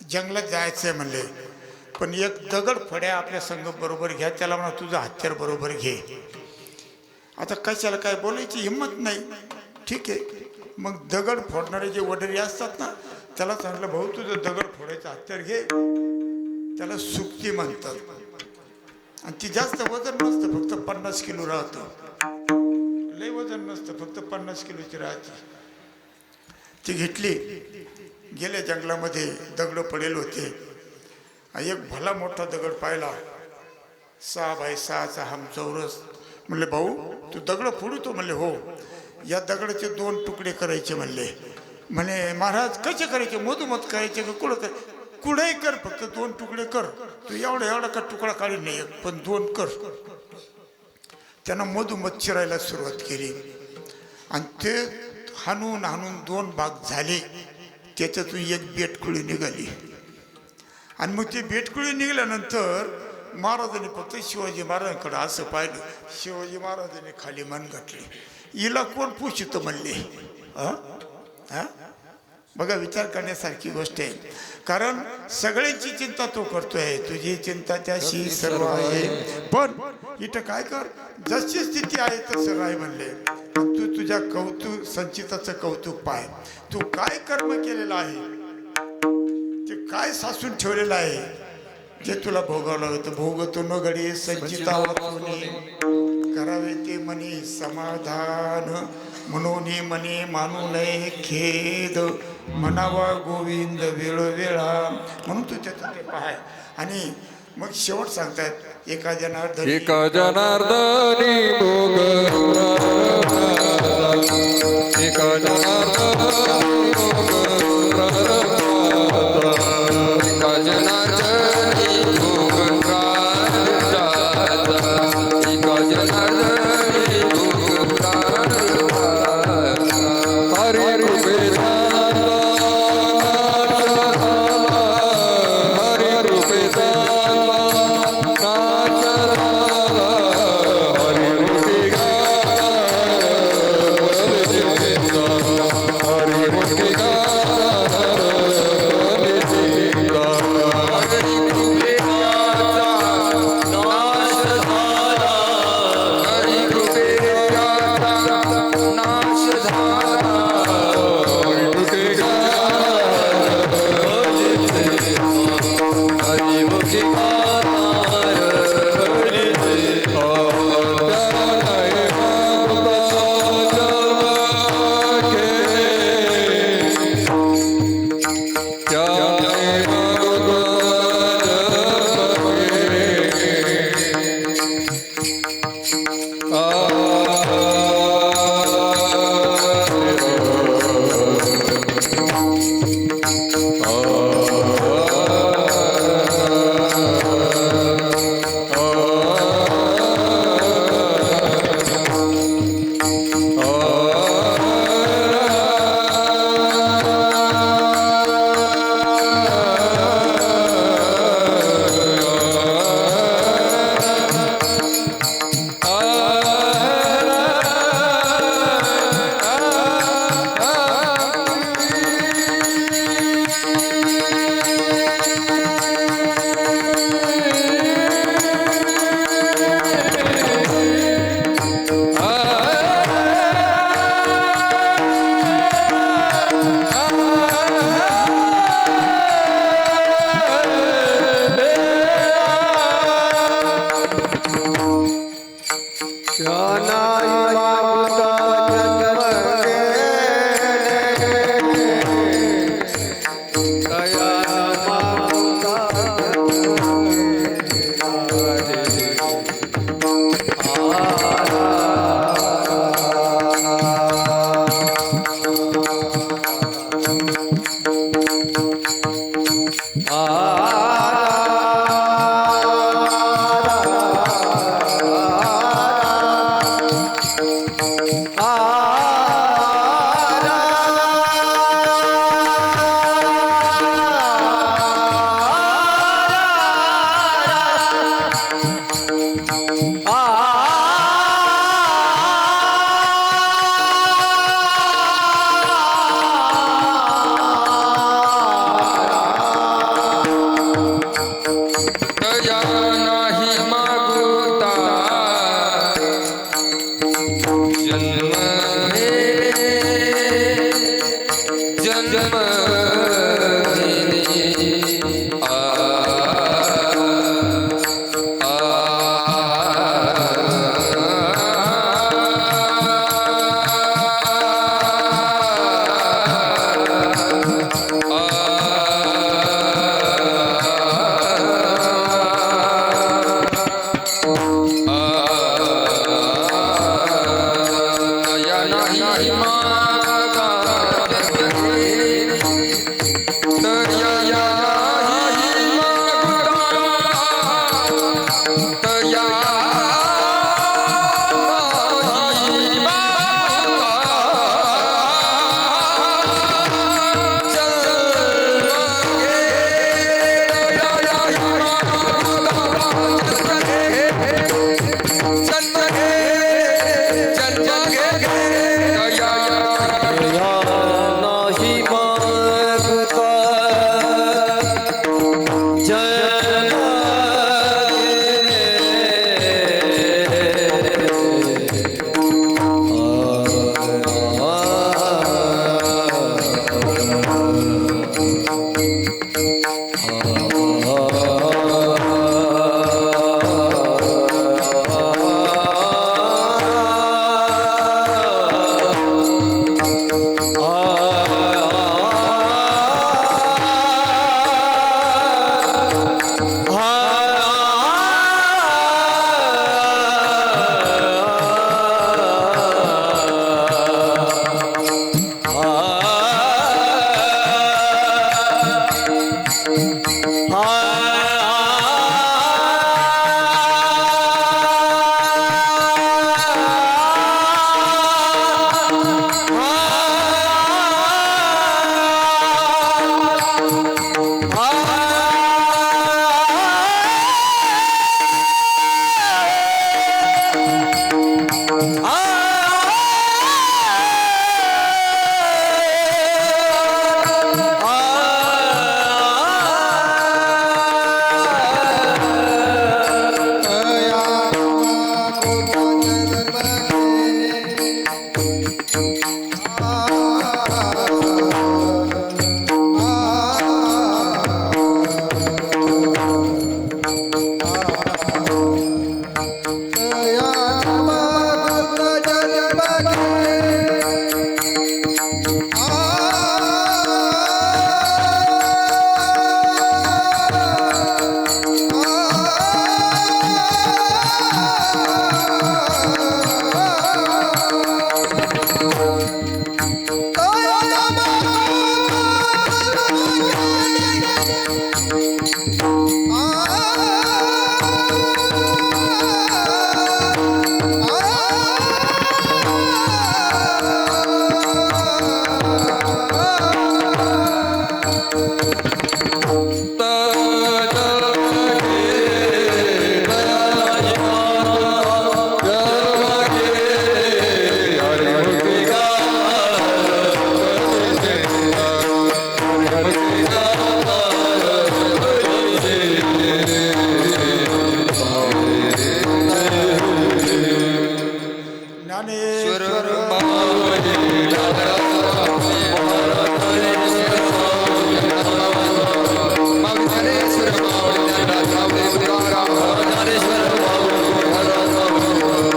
जंगलात जायचंय म्हणले पण एक दगड फड्या आपल्या संघ बरोबर घ्या त्याला म्हणा तुझं हत्यार बरोबर घे. आता कशाला काय बोलायची हिंमत नाही. ठीक आहे मग दगड फोडणारे जे वडरी असतात ना त्याला सांगितलं भाऊ तुझं दगड फोडायचं हत्यार घे त्याला सुक्ती म्हणतात आणि ती जास्त वजन नसतं फक्त 50 किलो राहतं लय वजन नसतं फक्त 50 किलोची राहते. ती घेतली गेल्या जंगलामध्ये दगड पडेल होते. एक भला मोठा दगड पाहिला 6x6चा हमचौरस. म्हणले भाऊ तू दगड फोडतो म्हणले हो या दगडाचे 2 तुकडे करायचे म्हणले म्हणे महाराज कसे करायचे मधुमत करायचे का कुठं कर कुठेही कर फक्त 2 तुकडे कर तू एवढा का तुकडा काढी नाही पण 2 कर. त्यानं मधुमत चिरायला सुरुवात केली आणि ते हाणून 2 भाग झाले. त्याच्यातून एक बेटकुळी निघाली आणि मग ते बेटकुळी निघाल्यानंतर महाराजांनी फक्त शिवाजी महाराजांकडे असं पाहिलं. शिवाजी महाराजांनी खाली मान घातली. हिला कोण पुशित म्हणले? बघा विचार करण्यासारखी गोष्ट आहे. कारण सगळ्यांची चिंता तो करतोय. तुझी चिंता त्याशी सर्व आहे. पण इथं काय कर जशी स्थिती आहे तसं राय म्हणले. तू तुझ्या संचिताचं कौतुक पाय. तू काय कर्म केलेलं आहे ते काय सासून ठेवलेलं आहे जे तुला भोगावं लागतं. भोगतो न घडी संचिता करावे ते मनी समाधान म्हणून मने मानू नये खेद म्हणावा गोविंद वेळोवेळा. म्हणून तू त्याचं ते पाहाय. आणि मग शेवट सांगतात एका जनार्दनी एका जनार्दनी भोग एका जनार्दनी भोग एका जनार्दनी भोग एका जनार्दनी भोग हरे कृपे नाही मागा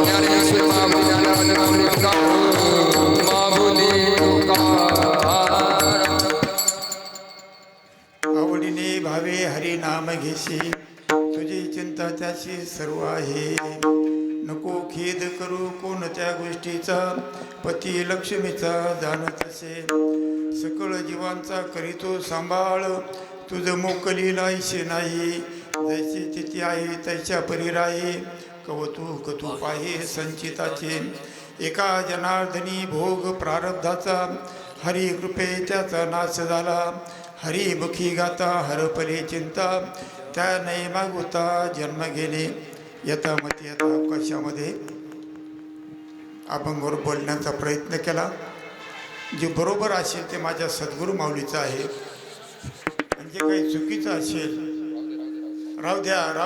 ज्ञानेश्वर आवडीने भावे हरी नाम घेशी तुझी चिंता त्याची सर्व आहे नको खेद करू कोणत्या गोष्टीचा पती लक्ष्मीचा जाणत असे सकळ जीवांचा करीतो सांभाळ तुझ मोकली लायशे नाही जैसी तिथी आहे तैच्या परी राही कौतुक तू पाहे संचिताचे एका जनार्दनी भोग प्रारब्धाचा हरी कृपे त्याचा नाश झाला हरिमुखी गाता हरपले चिंता त्या नाही मागुता जन्म गेले यथा मती यथा अवकाशामध्ये अभंगावर बोलण्याचा प्रयत्न केला जे बरोबर असेल ते माझ्या सद्गुरू माऊलीचं आहे आणि जे काही चुकीचं असेल राहू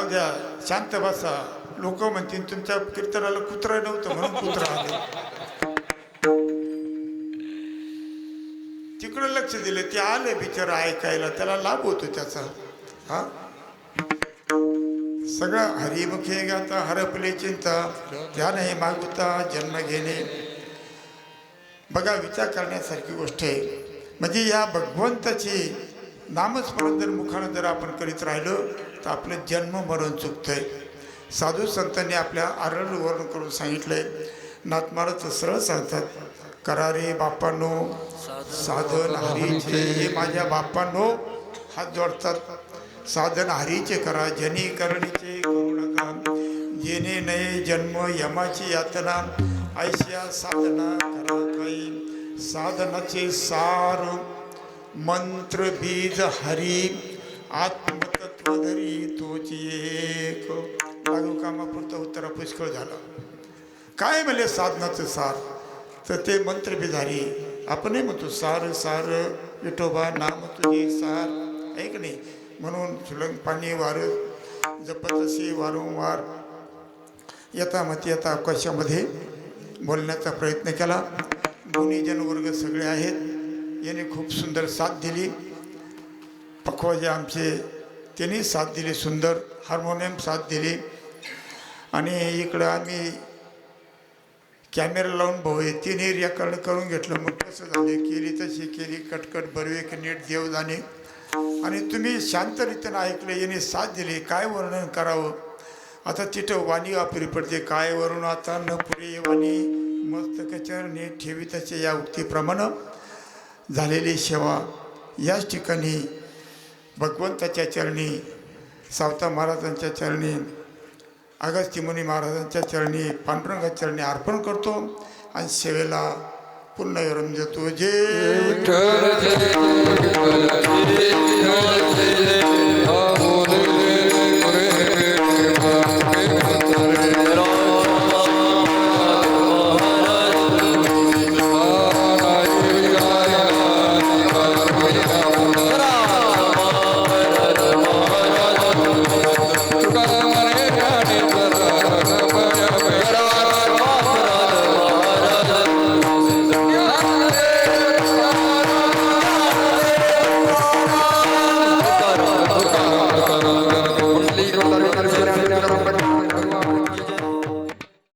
द्या शांत बसा लोक म्हणतील तुमच्या कीर्तनाला कुत्रा नव्हतं म्हणून कुत्रा आलं तिकडं लक्ष दिलं ते आले बिचारा ऐकायला त्याला लाभ होतो त्याचा हा सगळं हरिमुखे गाता हरपले चिंता त्याने मागुता जन्म घेणे बघा विचार करण्यासारखी गोष्ट आहे म्हणजे या भगवंताची नामस्मरण जर मुखानं जर आपण करीत राहिलो तर आपलं जन्म मरण चुकतंय साधू संतांनी आपल्या आरळ वर्णन करून सांगितलंय नाथमाळाचं सरळ सांगतात करा रे बापांनो साधन हरीचे हे माझ्या बापांनो हात जोडतात साधन हरीचे करा जनी करणीचे करू नका जेणे नये जन्म यमाची यातना ऐशा साधना करा काही साधनाचे सार मंत्र बीज हरी आत्मतत्वधरी तोची एक लागू कामापुरतं उत्तरा पुष्कळ झाला काय म्हणले साधनाचं सार तर ते मंत्र बिधारी आपणही म्हणतो सार सार विठोबा नाम तुझे सार आहे की नाही म्हणून सुलंग पाणी वार जपत असे वारंवार यथामती यथा अवकाशामध्ये बोलण्याचा प्रयत्न केला गुणीजन वर्ग सगळे आहेत याने खूप सुंदर साथ दिली पखवाजे आमचे त्यांनी साथ दिली सुंदर हार्मोनियम साथ दिली आणि इकडं आम्ही कॅमेरा लावून भाऊ आहे तिने रेकॉर्ड करून घेतलं मग कसं झाले केली तशी केली कटकट बरवे की नीट देव जाणे आणि तुम्ही शांतरित्यानं ऐकलं याने साथ दिली काय वर्णन करावं आता तिथं वाणी वापरी पडते काय वरून आता न पुरे वाणी मस्तकचरणी ठेवी तसे या उक्तीप्रमाणे झालेली सेवा याच ठिकाणी भगवंताच्या चरणी सावता महाराजांच्या चरणी अगस्त्य मुनी महाराजांच्या चरणी पांडुरंगाच्या चरणी अर्पण करतो आणि सेवेला पुन्हा विराम देतो जे